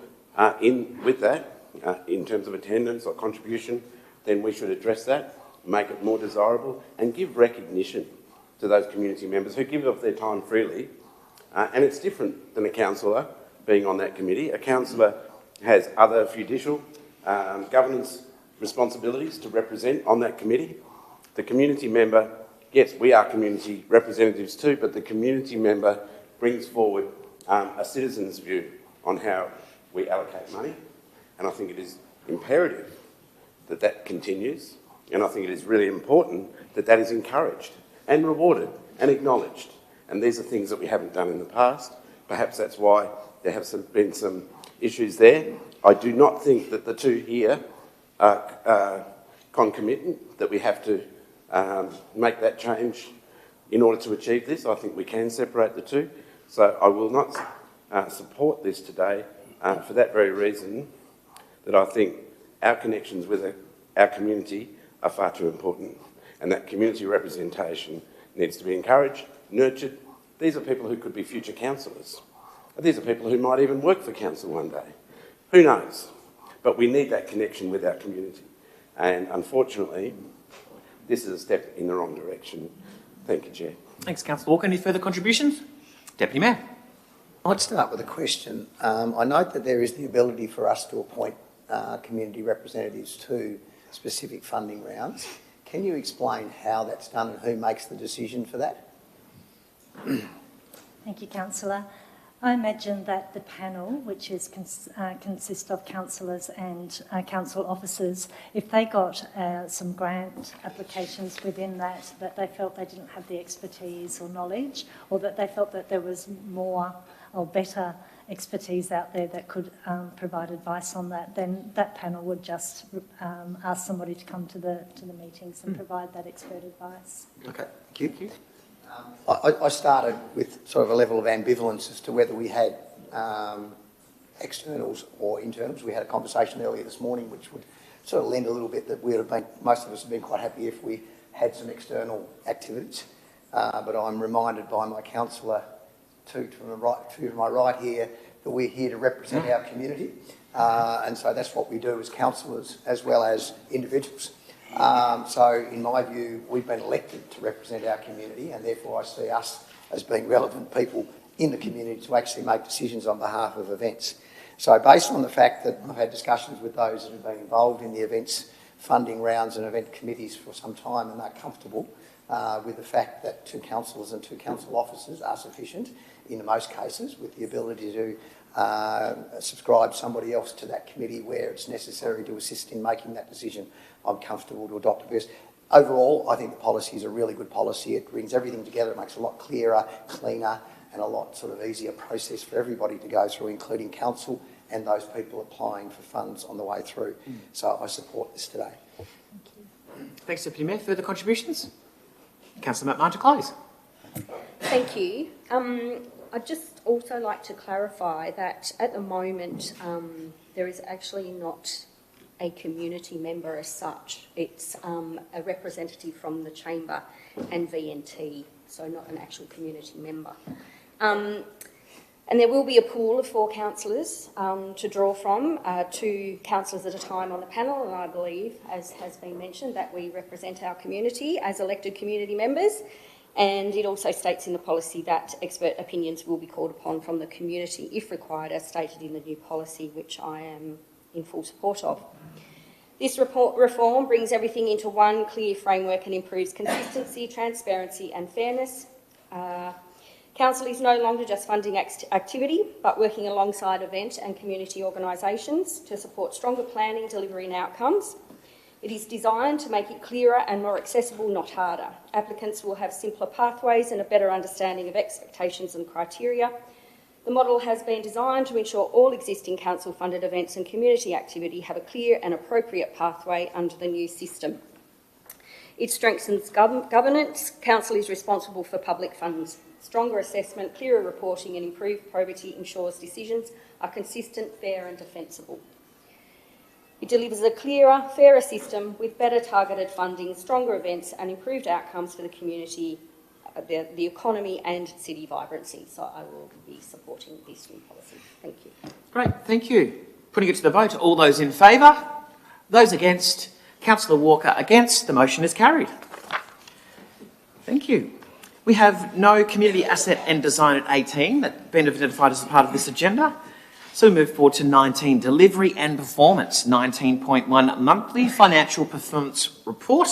D: with that, in terms of attendance or contribution, then we should address that, make it more desirable, and give recognition to those community members who give of their time freely. And it's different than a councillor being on that committee. A councillor has other judicial governance responsibilities to represent on that committee. The community member, yes, we are community representatives too, but the community member brings forward a citizen's view on how we allocate money. And I think it is imperative that that continues. And I think it is really important that that is encouraged and rewarded and acknowledged. And these are things that we haven't done in the past. Perhaps that's why there have been some issues there. I do not think that the two here are concomitant, that we have to make that change in order to achieve this. I think we can separate the two. So I will not support this today for that very reason, that I think our connections with our community are far too important, and that community representation needs to be encouraged, nurtured. These are people who could be future councillors. These are people who might even work for council one day. Who knows? But we need that connection with our community. And unfortunately, this is a step in the wrong direction. Thank you, Chair.
A: Thanks, Councillor Walker. Any further contributions? Deputy Mayor.
C: I'd start with a question. I note that there is the ability for us to appoint community representatives to specific funding rounds. Can you explain how that's done and who makes the decision for that?
J: Thank you, Councillor. I imagine that the panel, which is consists of councillors and council officers, if they got some grant applications within that they felt they didn't have the expertise or knowledge, or that they felt that there was more or better expertise out there that could provide advice on that, then that panel would just ask somebody to come to the meetings and provide that expert advice.
C: Okay, thank you. I started with sort of a level of ambivalence as to whether we had externals or internals. We had a conversation earlier this morning which would sort of lend a little bit that most of us have been quite happy if we had some external activities. But I'm reminded by my councillor to my right here that we're here to represent our community. And so that's what we do as councillors as well as individuals. So in my view, we've been elected to represent our community, and therefore I see us as being relevant people in the community to actually make decisions on behalf of events. So based on the fact that I've had discussions with those that have been involved in the events funding rounds and event committees for some time, and they're comfortable with the fact that 2 councillors and 2 council officers are sufficient in most cases, with the ability to subscribe somebody else to that committee where it's necessary to assist in making that decision, I'm comfortable to adopt it. Because overall, I think the policy is a really good policy. It brings everything together. It makes it a lot clearer, cleaner, and a lot sort of easier process for everybody to go through, including council and those people applying for funds on the way through. So I support this today.
J: Thank you.
A: Thanks, Deputy Mayor. Further contributions? Councillor McMahon to close.
I: Thank you. I'd just also like to clarify that at the moment there is actually not a community member as such. It's a representative from the Chamber and VNT, so not an actual community member. And there will be a pool of 4 councillors to draw from, 2 councillors at a time on the panel, and I believe, as has been mentioned, that we represent our community as elected community members. And it also states in the policy that expert opinions will be called upon from the community if required, as stated in the new policy, which I am in full support of. This reform brings everything into one clear framework and improves consistency, transparency and fairness. Council is no longer just funding activity, but working alongside event and community organisations to support stronger planning, delivery and outcomes. It is designed to make it clearer and more accessible, not harder. Applicants will have simpler pathways and a better understanding of expectations and criteria. The model has been designed to ensure all existing council-funded events and community activity have a clear and appropriate pathway under the new system. It strengthens governance. Council is responsible for public funds. Stronger assessment, clearer reporting and improved probity ensures decisions are consistent, fair and defensible. It delivers a clearer, fairer system with better targeted funding, stronger events and improved outcomes for the community, the economy and city vibrancy. So I will be supporting this new policy. Thank you.
A: Great, thank you. Putting it to the vote, all those in favour? Those against? Councillor Walker against. The motion is carried. Thank you. We have no community asset and design at 18 that's been identified as a part of this agenda. So we move forward to 19, delivery and performance. 19.1, monthly financial performance report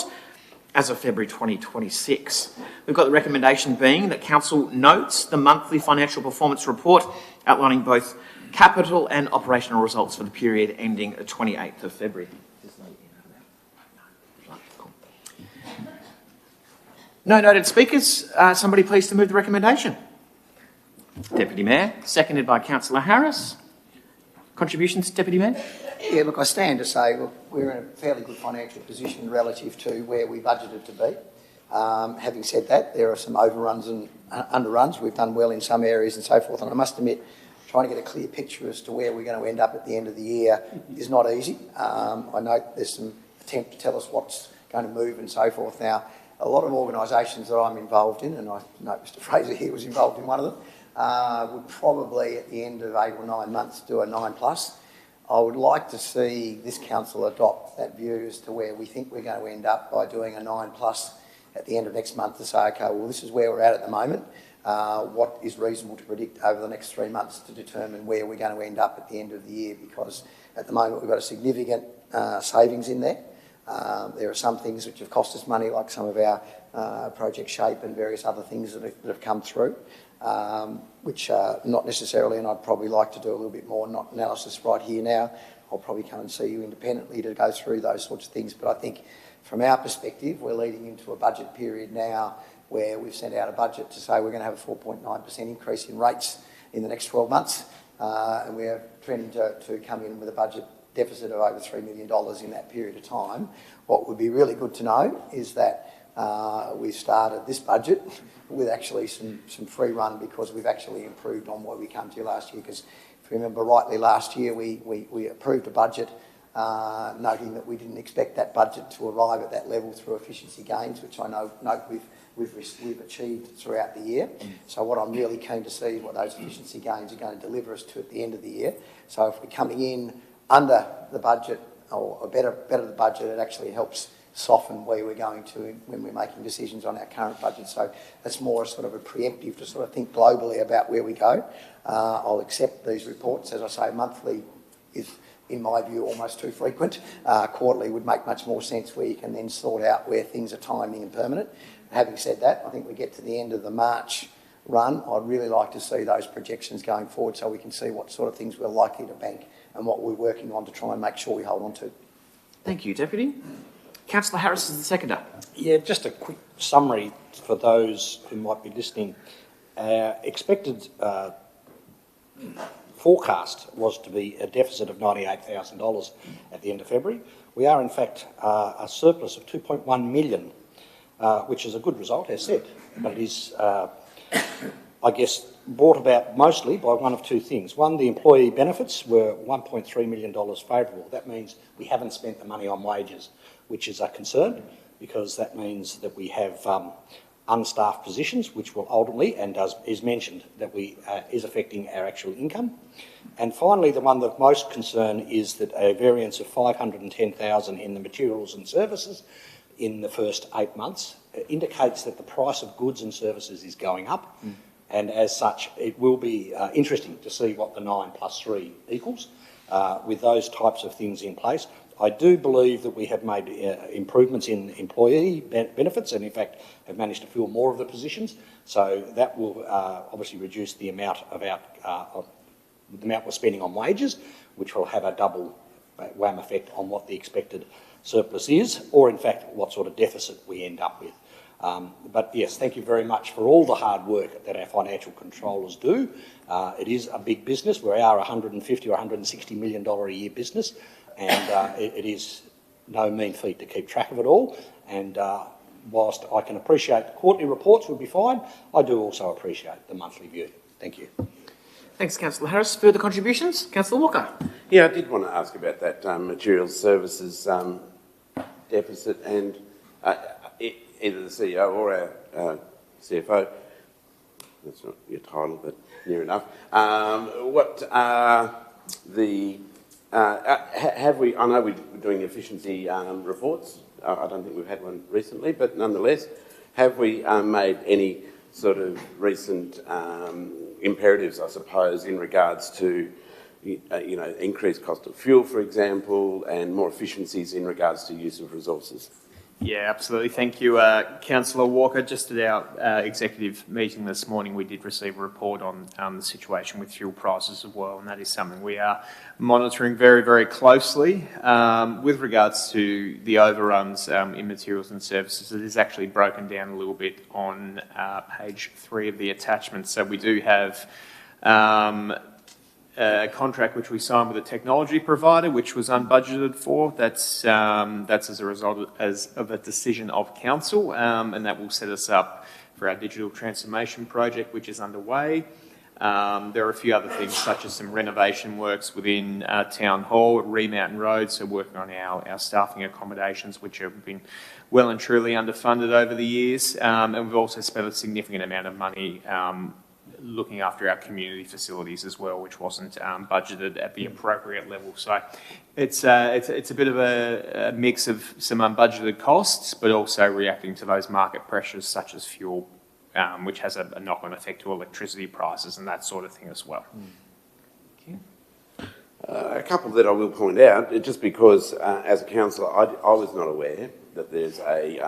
A: as of February 2026. We've got the recommendation being that Council notes the monthly financial performance report outlining both capital and operational results for the period ending the 28th of February. No noted speakers. Somebody please to move the recommendation. Deputy Mayor, seconded by Councillor Harris. Contributions, Deputy Mayor?
C: Yeah, look, I stand to say, look, we're in a fairly good financial position relative to where we budgeted to be. Having said that, there are some overruns and underruns. We've done well in some areas and so forth, and I must admit, trying to get a clear picture as to where we're going to end up at the end of the year is not easy. I know there's some attempt to tell us what's going to move and so forth. Now, a lot of organisations that I'm involved in, and I know Mr Fraser here was involved in one of them, would probably at the end of 8 or 9 months do a 9+. I would like to see this council adopt that view as to where we think we're going to end up by doing a 9+ at the end of next month to say, okay, well, this is where we're at the moment. What is reasonable to predict over the next 3 months to determine where we're going to end up at the end of the year, because at the moment we've got a significant savings in there. There are some things which have cost us money, like some of our Project Shape and various other things that have come through, which are not necessarily, and I'd probably like to do a little bit more not analysis right here now. I'll probably come and see you independently to go through those sorts of things. But I think from our perspective, we're leading into a budget period now where we've sent out a budget to say we're going to have a 4.9% increase in rates in the next 12 months. And we're trending to come in with a budget deficit of over $3 million in that period of time. What would be really good to know is that we started this budget with actually some free run, because we've actually improved on what we come to last year. Because if you remember rightly, last year we approved a budget noting that we didn't expect that budget to arrive at that level through efficiency gains, which I know we've achieved throughout the year. So what I'm really keen to see is what those efficiency gains are going to deliver us to at the end of the year. So if we're coming in under the budget or better the budget, it actually helps soften where we're going to when we're making decisions on our current budget. So that's more sort of a preemptive to sort of think globally about where we go. I'll accept these reports. As I say, monthly is, in my view, almost too frequent. Quarterly would make much more sense, where you can then sort out where things are timing and permanent. Having said that, I think we get to the end of the March run, I'd really like to see those projections going forward so we can see what sort of things we're likely to bank and what we're working on to try and make sure we hold on to.
A: Thank you, Deputy. Councillor Harris is the seconder.
F: Yeah, just a quick summary for those who might be listening. Expected forecast was to be a deficit of $98,000 at the end of February. We are in fact a surplus of 2.1 million, which is a good result, as said, but it is, I guess, brought about mostly by one of two things. One, the employee benefits were $1.3 million favourable. That means we haven't spent the money on wages, which is a concern, because that means that we have unstaffed positions, which will ultimately, and is mentioned, that is affecting our actual income. And finally, the one of most concern is that a variance of $510,000 in the materials and services in the first 8 months indicates that the price of goods and services is going up. And as such, it will be interesting to see what the 9 + 3 equals with those types of things in place. I do believe that we have made improvements in employee benefits, and in fact have managed to fill more of the positions. So that will obviously reduce the amount of the amount we're spending on wages, which will have a double wham effect on what the expected surplus is, or in fact what sort of deficit we end up with. But yes, thank you very much for all the hard work that our financial controllers do. It is a big business. We are a $150 or $160 million a year business, and it is no mean feat to keep track of it all. And whilst I can appreciate the quarterly reports would be fine, I do also appreciate the monthly view. Thank you.
A: Thanks, Councillor Harris. Further contributions? Councillor Walker.
D: Yeah, I did want to ask about that materials services deficit, and either the CEO or our CFO, that's not your title, but near enough, what are the have we, I know we're doing efficiency reports. I don't think we've had one recently, but nonetheless, have we made any sort of recent imperatives, I suppose, in regards to increased cost of fuel, for example, and more efficiencies in regards to use of resources?
K: Yeah, absolutely. Thank you, Councillor Walker. Just at our executive meeting this morning, we did receive a report on the situation with fuel prices as well, and that is something we are monitoring very, very closely. With regards to the overruns in materials and services, it is actually broken down a little bit on page 3 of the attachment. So we do have a contract which we signed with a technology provider, which was unbudgeted for. That's as a result of a decision of council, and that will set us up for our digital transformation project, which is underway. There are a few other things, such as some renovation works within Town Hall at Remountain Road, so working on our staffing accommodations, which have been well and truly underfunded over the years. And we've also spent a significant amount of money looking after our community facilities as well, which wasn't budgeted at the appropriate level. So it's a bit of a mix of some unbudgeted costs, but also reacting to those market pressures such as fuel, which has a knock-on effect to electricity prices and that sort of thing as well.
D: A couple that I will point out, just because as a councillor I was not aware that there's a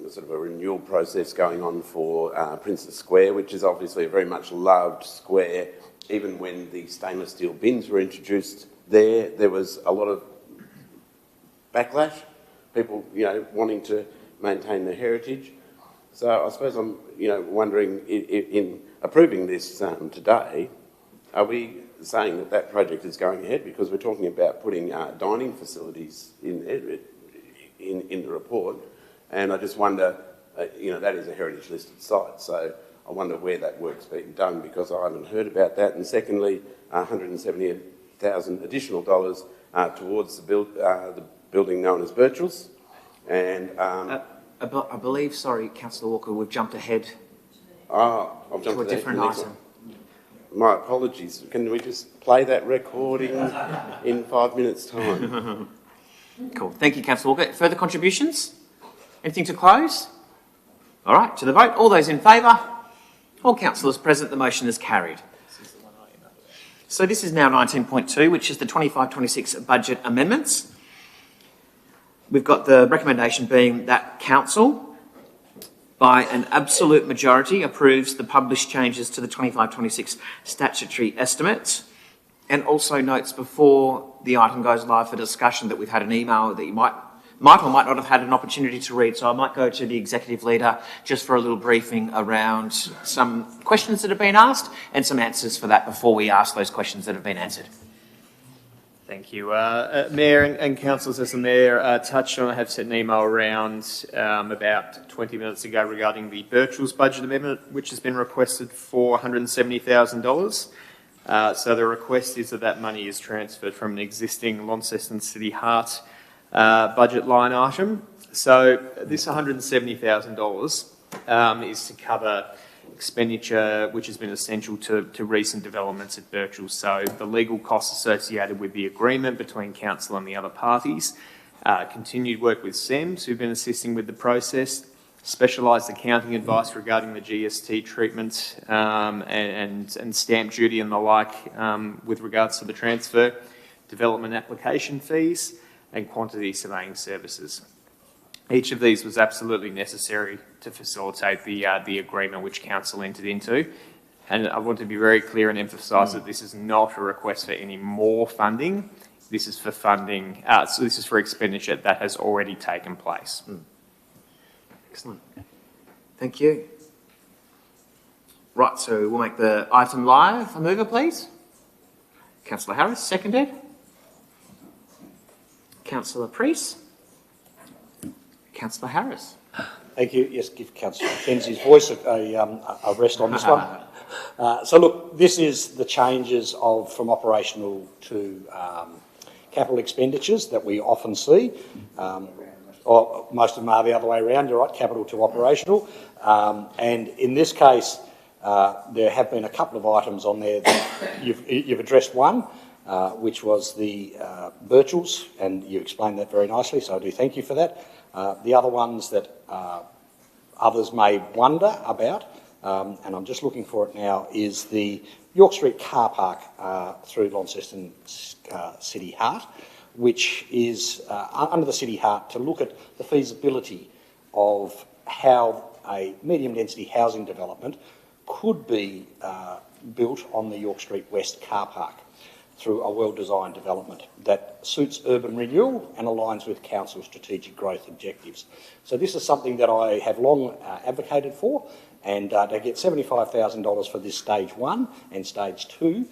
D: sort of a renewal process going on for Princess Square, which is obviously a very much loved square. Even when the stainless steel bins were introduced there was a lot of backlash, people wanting to maintain their heritage. So I suppose I'm wondering, in approving this today, are we saying that that project is going ahead? Because we're talking about putting dining facilities in the report, and I just wonder, that is a heritage listed site, so I wonder where that work's being done, because I haven't heard about that. And secondly, $170,000 additional dollars towards the building known as Birchall's, and
A: I believe, sorry, Councillor Walker, we've jumped ahead
D: I've jumped
A: to a different item.
D: My apologies. Can we just play that recording in 5 minutes' time?
A: Cool. Thank you, Councillor Walker. Further contributions? Anything to close? All right, to the vote. All those in favour? All councillors present, the motion is carried. So this is now 19.2, which is the 25-26 budget amendments. We've got the recommendation being that council, by an absolute majority, approves the published changes to the 25-26 statutory estimates, and also notes before the item goes live for discussion that we've had an email that you might or might not have had an opportunity to read. So I might go to the executive leader just for a little briefing around some questions that have been asked and some answers for that before we ask those questions that have been answered.
K: Thank you. Mayor and councillors, as the Mayor touched on, I have sent an email around about 20 minutes ago regarding the Birchall's budget amendment, which has been requested for $170,000. So the request is that money is transferred from an existing Launceston City Heart budget line item. So this $170,000 is to cover expenditure which has been essential to recent developments at Birchall. So the legal costs associated with the agreement between council and the other parties, continued work with SEMS who've been assisting with the process, specialised accounting advice regarding the GST treatment and stamp duty and the like with regards to the transfer, development application fees and quantity surveying services. Each of these was absolutely necessary to facilitate the agreement which council entered into. And I want to be very clear and emphasise that this is not a request for any more funding. This is for funding, so this is for expenditure that has already taken place.
A: Excellent. Thank you. Right, so we'll make the item live. A mover, please. Councillor Harris, seconded. Councillor Priest. Councillor Harris.
F: Thank you. Yes, give Councillor Mackenzie's voice a rest on this one. So look, this is the changes from operational to capital expenditures that we often see. Or most of them are the other way around, you're right, capital to operational. And in this case, there have been a couple of items on there that you've addressed one, which was the Birchells, and you explained that very nicely, so I do thank you for that. The other ones that others may wonder about, and I'm just looking for it now, is the York Street car park through Launceston City Heart, which is under the City Heart to look at the feasibility of how a medium-density housing development could be built on the York Street West car park through a well-designed development that suits urban renewal and aligns with Council's strategic growth objectives. So this is something that I have long advocated for, and to get $75,000 for this stage 1 and stage 2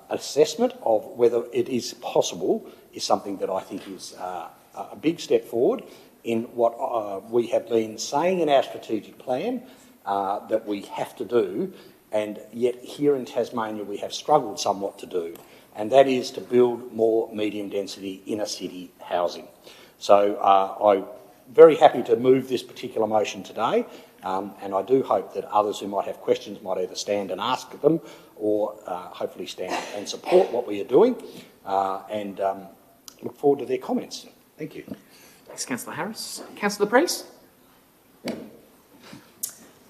F: assessment of whether it is possible is something that I think is a big step forward in what we have been saying in our strategic plan that we have to do, and yet here in Tasmania we have struggled somewhat to do, and that is to build more medium density inner city housing. So I'm very happy to move this particular motion today, and I do hope that others who might have questions might either stand and ask them or hopefully stand and support what we are doing, and look forward to their comments. Thank you.
A: Thanks, Councillor Harris. Councillor Priest?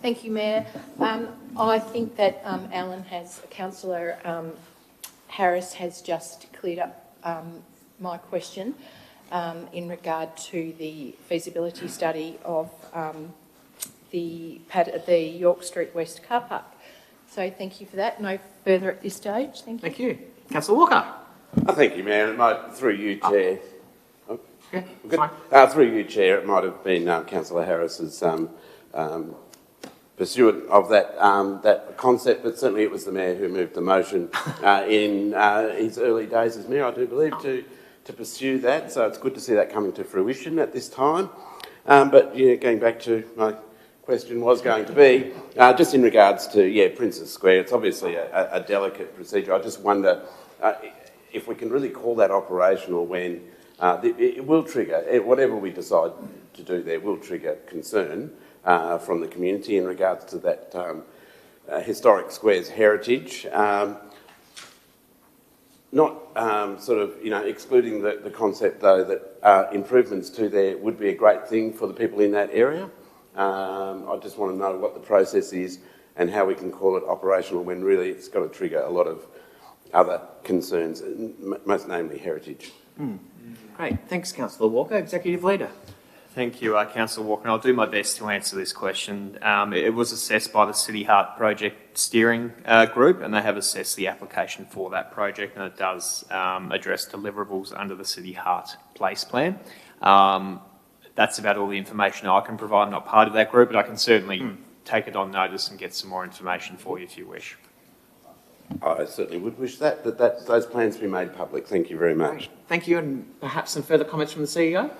L: Thank you, Mayor. I think that Councillor Harris has just cleared up my question in regard to the feasibility study of the York Street West car park. So thank you for that. No further at this stage. Thank you.
A: Thank you. Councillor Walker?
D: Thank you, Mayor. Through you, Chair.
A: Yeah,
D: good. Through you, Chair, it might have been Councillor Harris's pursuant of that concept, but certainly it was the Mayor who moved the motion in his early days as Mayor, I do believe, to pursue that. So it's good to see that coming to fruition at this time. But yeah, going back to my question was going to be, just in regards to, Princess Square, it's obviously a delicate procedure. I just wonder if we can really call that operational when it will trigger, whatever we decide to do there will trigger concern from the community in regards to that historic square's heritage. Not excluding the concept though that improvements to there would be a great thing for the people in that area. I just want to know what the process is and how we can call it operational when really it's got to trigger a lot of other concerns, most namely heritage.
A: Great. Thanks, Councillor Walker. Executive Leader.
K: Thank you, Councillor Walker, and I'll do my best to answer this question. It was assessed by the City Heart Project Steering Group, and they have assessed the application for that project, and it does address deliverables under the City Heart Place Plan. That's about all the information I can provide. I'm not part of that group, but I can certainly take it on notice and get some more information for you if you wish.
D: I certainly would wish that those plans be made public. Thank you very much.
A: Thank you, and perhaps some further comments from the CEO?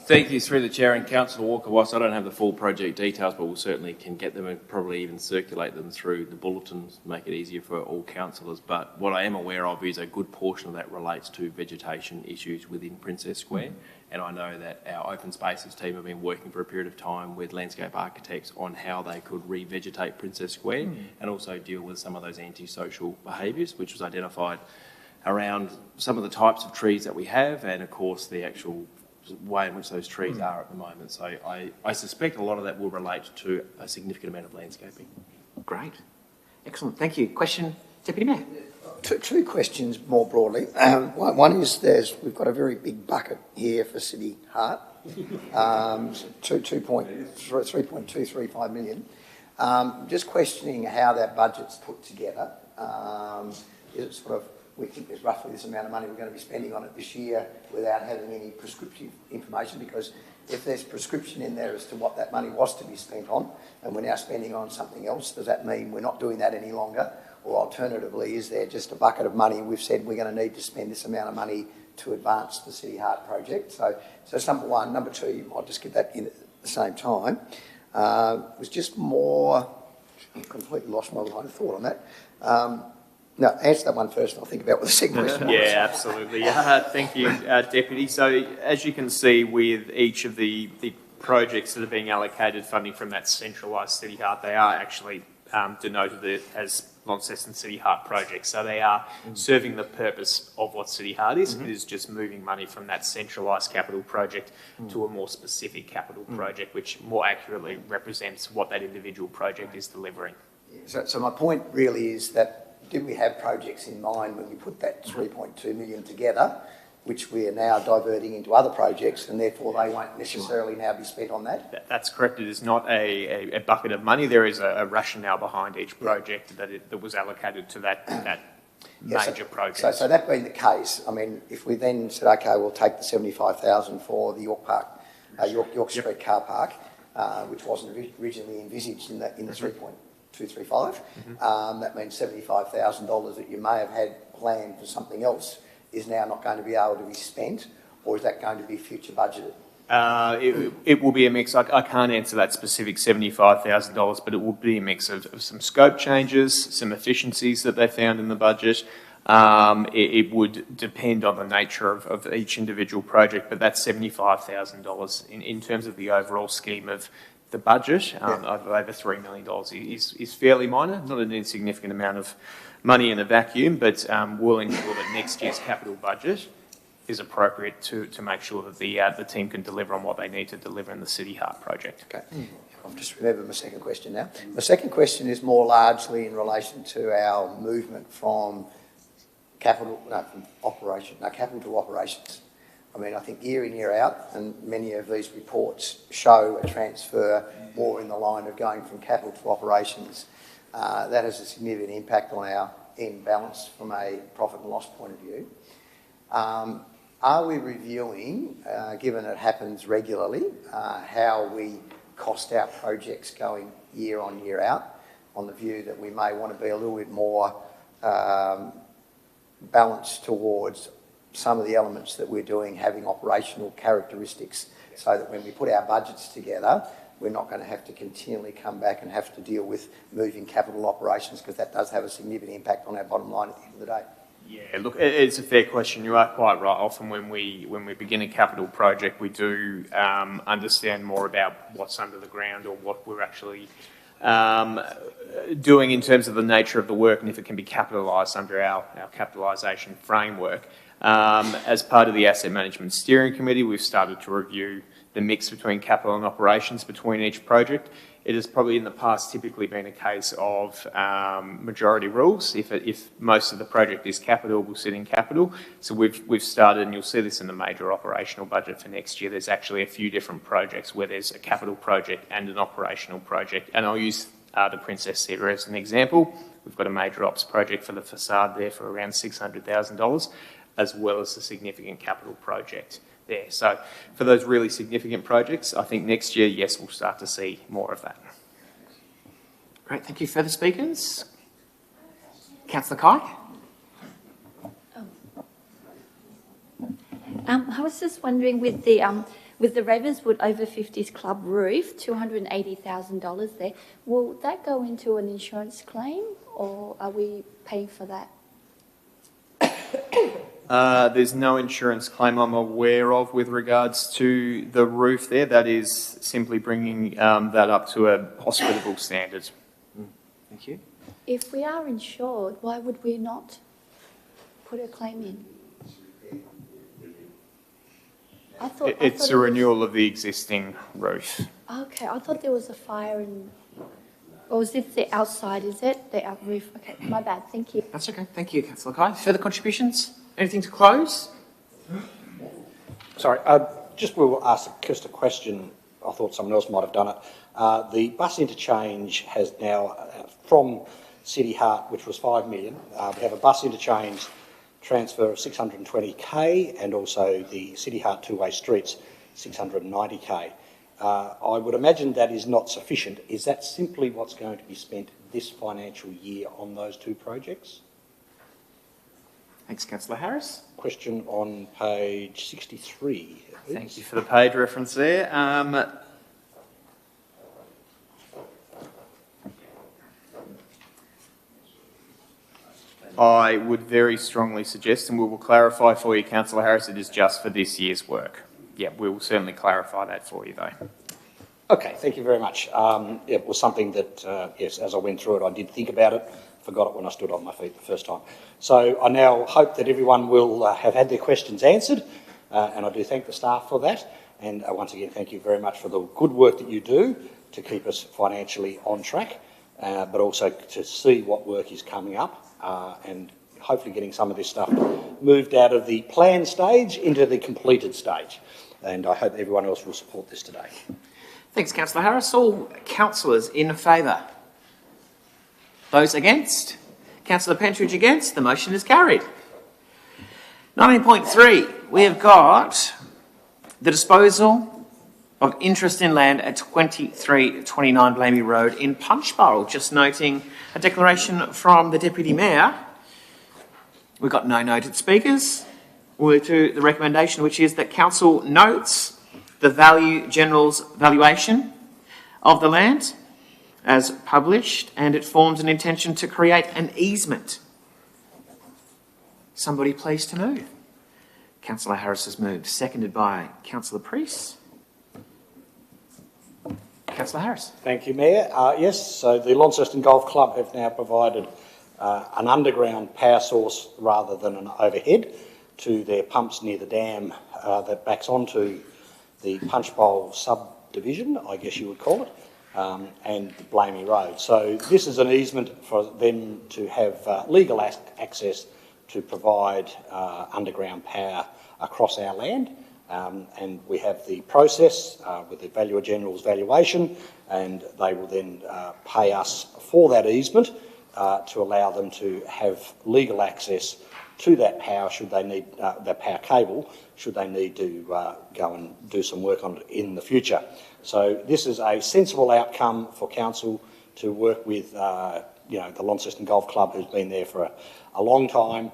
M: Thank you, through the Chair, and Councillor Walker. Whilst I don't have the full project details, but we'll certainly can get them and probably even circulate them through the bulletins, make it easier for all councillors. But what I am aware of is a good portion of that relates to vegetation issues within Princess Square. And I know that our open spaces team have been working for a period of time with landscape architects on how they could revegetate Princess Square and also deal with some of those antisocial behaviours, which was identified around some of the types of trees that we have and, of course, the actual way in which those trees are at the moment. So I suspect a lot of that will relate to a significant amount of landscaping.
A: Great. Excellent. Thank you. Question, Deputy Mayor?
C: Two questions more broadly. One is we've got a very big bucket here for City Heart, 3.235 million. Just questioning how that budget's put together. Is it sort of, we think there's roughly this amount of money we're going to be spending on it this year without having any prescriptive information, because if there's prescription in there as to what that money was to be spent on and we're now spending on something else, does that mean we're not doing that any longer? Or alternatively, is there just a bucket of money and we've said we're going to need to spend this amount of money to advance the City Heart project? So that's number one. Number two, I'll just get that in at the same time. Was just more, I completely lost my line of thought on that. No, answer that one first and I'll think about what the second question was.
K: Yeah, absolutely. Thank you, Deputy. So as you can see with each of the projects that are being allocated funding from that centralised City Heart, they are actually denoted it as Launceston City Heart project. So they are serving the purpose of what City Heart is. It is just moving money from that centralised capital project to a more specific capital project, which more accurately represents what that individual project is delivering.
C: So my point really is that did we have projects in mind when we put that 3.2 million together, which we are now diverting into other projects, and therefore they won't necessarily now be spent on that?
K: That's correct. It is not a bucket of money. There is a rationale behind each project that was allocated to that major project.
C: So that being the case, I mean, if we then said, okay, we'll take the 75,000 for the York Park, York Street car park, which wasn't originally envisaged in the 3.235, that means $75,000 that you may have had planned for something else is now not going to be able to be spent, or is that going to be future budgeted?
K: It will be a mix. I can't answer that specific $75,000, but it will be a mix of some scope changes, some efficiencies that they found in the budget. It would depend on the nature of each individual project, but that's $75,000 in terms of the overall scheme of the budget of over $3 million is fairly minor, not an insignificant amount of money in a vacuum, but we'll ensure that next year's capital budget is appropriate to make sure that the team can deliver on what they need to deliver in the City Heart project.
C: Okay. I've just remembered my second question now. My second question is more largely in relation to our movement from capital to operations. I mean, I think year in, year out, and many of these reports show a transfer more in the line of going from capital to operations. That has a significant impact on our end balance from a profit and loss point of view. Are we reviewing, given it happens regularly, how we cost our projects going year on, year out, on the view that we may want to be a little bit more balanced towards some of the elements that we're doing having operational characteristics, so that when we put our budgets together, we're not going to have to continually come back and have to deal with moving capital operations, because that does have a significant impact on our bottom line at the end of the day.
K: Yeah, look, it's a fair question. You are quite right. Often when we begin a capital project, we do understand more about what's under the ground or what we're actually doing in terms of the nature of the work and if it can be capitalised under our capitalisation framework. As part of the Asset Management Steering Committee, we've started to review the mix between capital and operations between each project. It has probably in the past typically been a case of majority rules. If most of the project is capital, we'll sit in capital. So we've started, and you'll see this in the major operational budget for next year, there's actually a few different projects where there's a capital project and an operational project. And I'll use the Princess Theatre as an example. We've got a major ops project for the facade there for around $600,000, as well as a significant capital project there. So for those really significant projects, I think next year, yes, we'll start to see more of that.
A: Great, thank you. Further speakers? Councillor Kai?
G: I was just wondering, with the Ravenswood Over 50s Club roof, $280,000 there, will that go into an insurance claim, or are we paying for that?
K: There's no insurance claim I'm aware of with regards to the roof there. That is simply bringing that up to a hospitable standard.
A: Thank you.
G: If we are insured, why would we not put a claim in?
K: It's a renewal of the existing roof.
G: Okay, I thought there was a fire in... Or was this the outside, is it? The roof? Okay, my bad. Thank you.
A: That's okay. Thank you, Councillor Kai. Further contributions? Anything to close?
F: Sorry, we'll ask just a question. I thought someone else might have done it. The bus interchange has now, from City Heart, which was $5 million, we have a bus interchange transfer of $620K, and also the City Heart two-way streets, $690K. I would imagine that is not sufficient. Is that simply what's going to be spent this financial year on those two projects?
A: Thanks, Councillor Harris.
F: Question on page 63.
K: Thank you for the page reference there. I would very strongly suggest, and we will clarify for you, Councillor Harris, it is just for this year's work. Yeah, we will certainly clarify that for you, though.
F: Okay, thank you very much. It was something that, yes, as I went through it, I did think about it, forgot it when I stood on my feet the first time. So I now hope that everyone will have had their questions answered, and I do thank the staff for that. And once again, thank you very much for the good work that you do to keep us financially on track, but also to see what work is coming up and hopefully getting some of this stuff moved out of the planned stage into the completed stage. And I hope everyone else will support this today.
A: Thanks, Councillor Harris. All councillors in favour? Those against? Councillor Pentridge against? The motion is carried. 19.3, we have got the disposal of interest in land at 2329 Blamey Road in Punchbowl. Just noting a declaration from the Deputy Mayor. We've got no noted speakers. We're to the recommendation, which is that Council notes the General's valuation of the land as published, and it forms an intention to create an easement. Somebody please to move. Councillor Harris has moved, seconded by Councillor Priest. Councillor Harris.
F: Thank you, Mayor. Yes, so the Launceston Golf Club have now provided an underground power source rather than an overhead to their pumps near the dam that backs onto the Punchbowl subdivision, I guess you would call it, and Blamey Road. So this is an easement for them to have legal access to provide underground power across our land. And we have the process with the Valuer General's valuation, and they will then pay us for that easement to allow them to have legal access to that power should they need, that power cable, should they need to go and do some work on it in the future. So this is a sensible outcome for council to work with, the Launceston Golf Club, who's been there for a long time,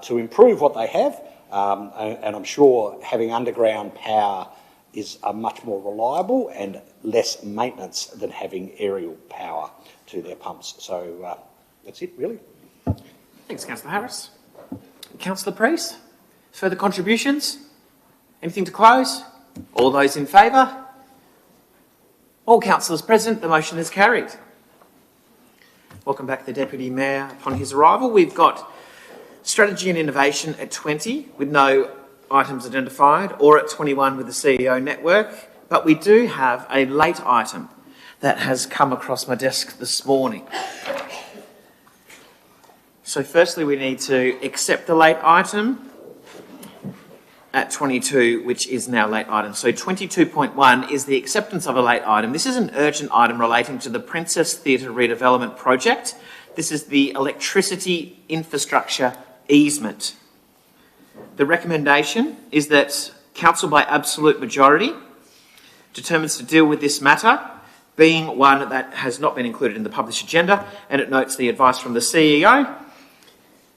F: to improve what they have. And I'm sure having underground power is a much more reliable and less maintenance than having aerial power to their pumps. So that's it, really.
A: Thanks, Councillor Harris. Councillor Priest, further contributions? Anything to close? All those in favour? All councillors present, the motion is carried. Welcome back the Deputy Mayor upon his arrival. We've got Strategy and Innovation at 20 with no items identified, or at 21 with the CEO network, but we do have a late item that has come across my desk this morning. So firstly, we need to accept the late item at 22, which is now late item. So 22.1 is the acceptance of a late item. This is an urgent item relating to the Princess Theatre redevelopment project. This is the electricity infrastructure easement. The recommendation is that Council by absolute majority determines to deal with this matter, being one that has not been included in the published agenda, and it notes the advice from the CEO.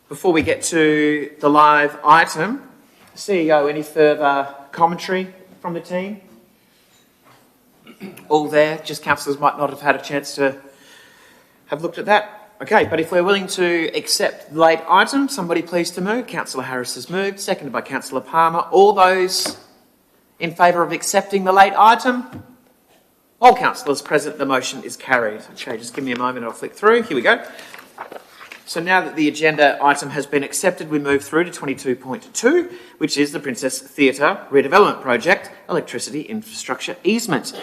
A: Before we get to the live item, CEO, any further commentary from the team? All there, just councillors might not have had a chance to have looked at that. Okay, but if we're willing to accept the late item, somebody please to move. Councillor Harris has moved, seconded by Councillor Palmer. All those in favour of accepting the late item? All councillors present, the motion is carried. Okay, just give me a moment, I'll flick through. Here we go. So now that the agenda item has been accepted, we move through to 22.2, which is the Princess Theatre redevelopment project, electricity infrastructure easement.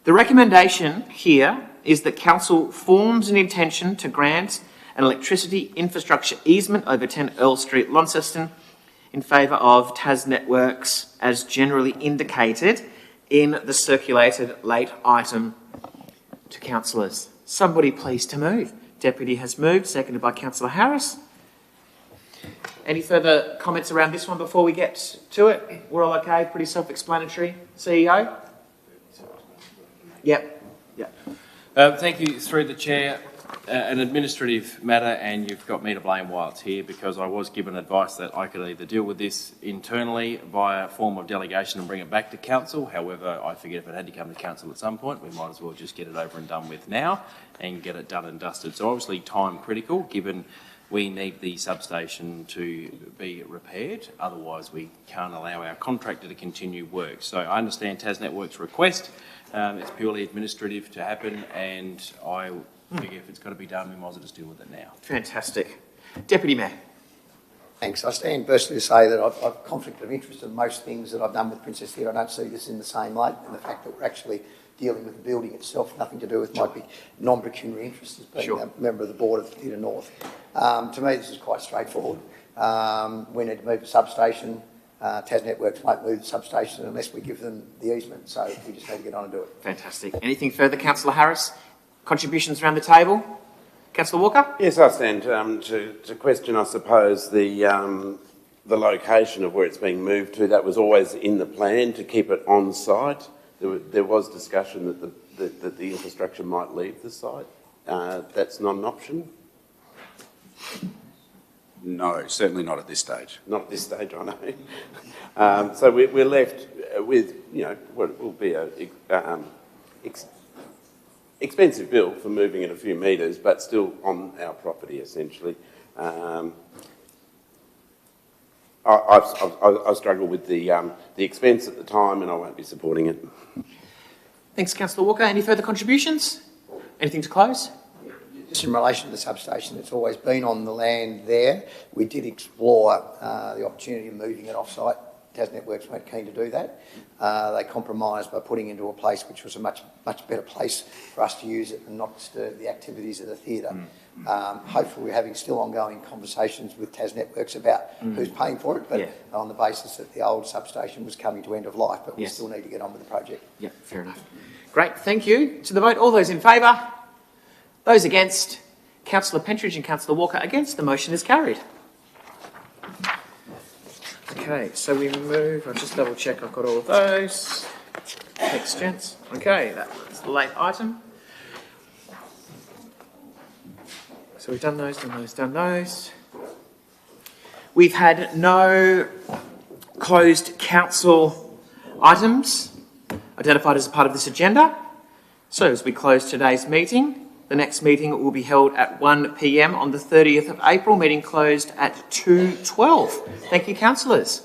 A: The recommendation here is that Council forms an intention to grant an electricity infrastructure easement over 10 Earl Street, Launceston, in favour of Tas Networks as generally indicated in the circulated late item to councillors. Somebody please to move. Deputy has moved, seconded by Councillor Harris. Any further comments around this one before we get to it? We're all okay, pretty self-explanatory. CEO? Yep.
M: Thank you, through the Chair. An administrative matter, and you've got me to blame while it's here, because I was given advice that I could either deal with this internally via form of delegation and bring it back to Council. However, I figured if it had to come to Council at some point, we might as well just get it over and done with now and get it done and dusted. So obviously time critical, given we need the substation to be repaired, otherwise we can't allow our contractor to continue work. So I understand TasNetwork's request. It's purely administrative to happen, and I figure if it's got to be done, we might as well just deal with it now.
A: Fantastic. Deputy Mayor.
C: Thanks. I stand personally to say that I've conflict of interest in most things that I've done with Princess Theatre. I don't see this in the same light, and the fact that we're actually dealing with the building itself, nothing to do with my non-pecuniary interest as being a member of the board of Theatre North. To me, this is quite straightforward. We need to move the substation. TasNetworks won't move the substation unless we give them the easement, so we just need to get on and do it.
A: Fantastic. Anything further, Councillor Harris? Contributions around the table? Councillor Walker?
D: Yes, I stand to question, I suppose, the location of where it's being moved to. That was always in the plan, to keep it on site. There was discussion that the infrastructure might leave the site. That's not an option?
N: No, certainly not at this stage.
D: Not at this stage, I know. So we're left with, what will be a expensive bill for moving it a few metres, but still on our property, essentially. I struggle with the expense at the time, and I won't be supporting it.
A: Thanks, Councillor Walker. Any further contributions? Anything to close?
C: Just in relation to the substation, it's always been on the land there. We did explore the opportunity of moving it off-site. TasNetworks weren't keen to do that. They compromised by putting it into a place which was a much better place for us to use it and not disturb the activities of the theatre. Hopefully we're having still ongoing conversations with TasNetworks about who's paying for it, but on the basis that the old substation was coming to end of life, but we still need to get on with the project.
A: Yeah, fair enough. Great, thank you. To the vote, all those in favour? Those against? Councillor Pentridge and Councillor Walker against. The motion is carried. Okay, so we move, I'll just double check I've got all of those. Thanks, gents. Okay, that's the late item. So we've done those, done those. We've had no closed council items identified as a part of this agenda. So as we close today's meeting, the next meeting will be held at 1 p.m. on the 30th of April, meeting closed at 2:12. Thank you, councillors.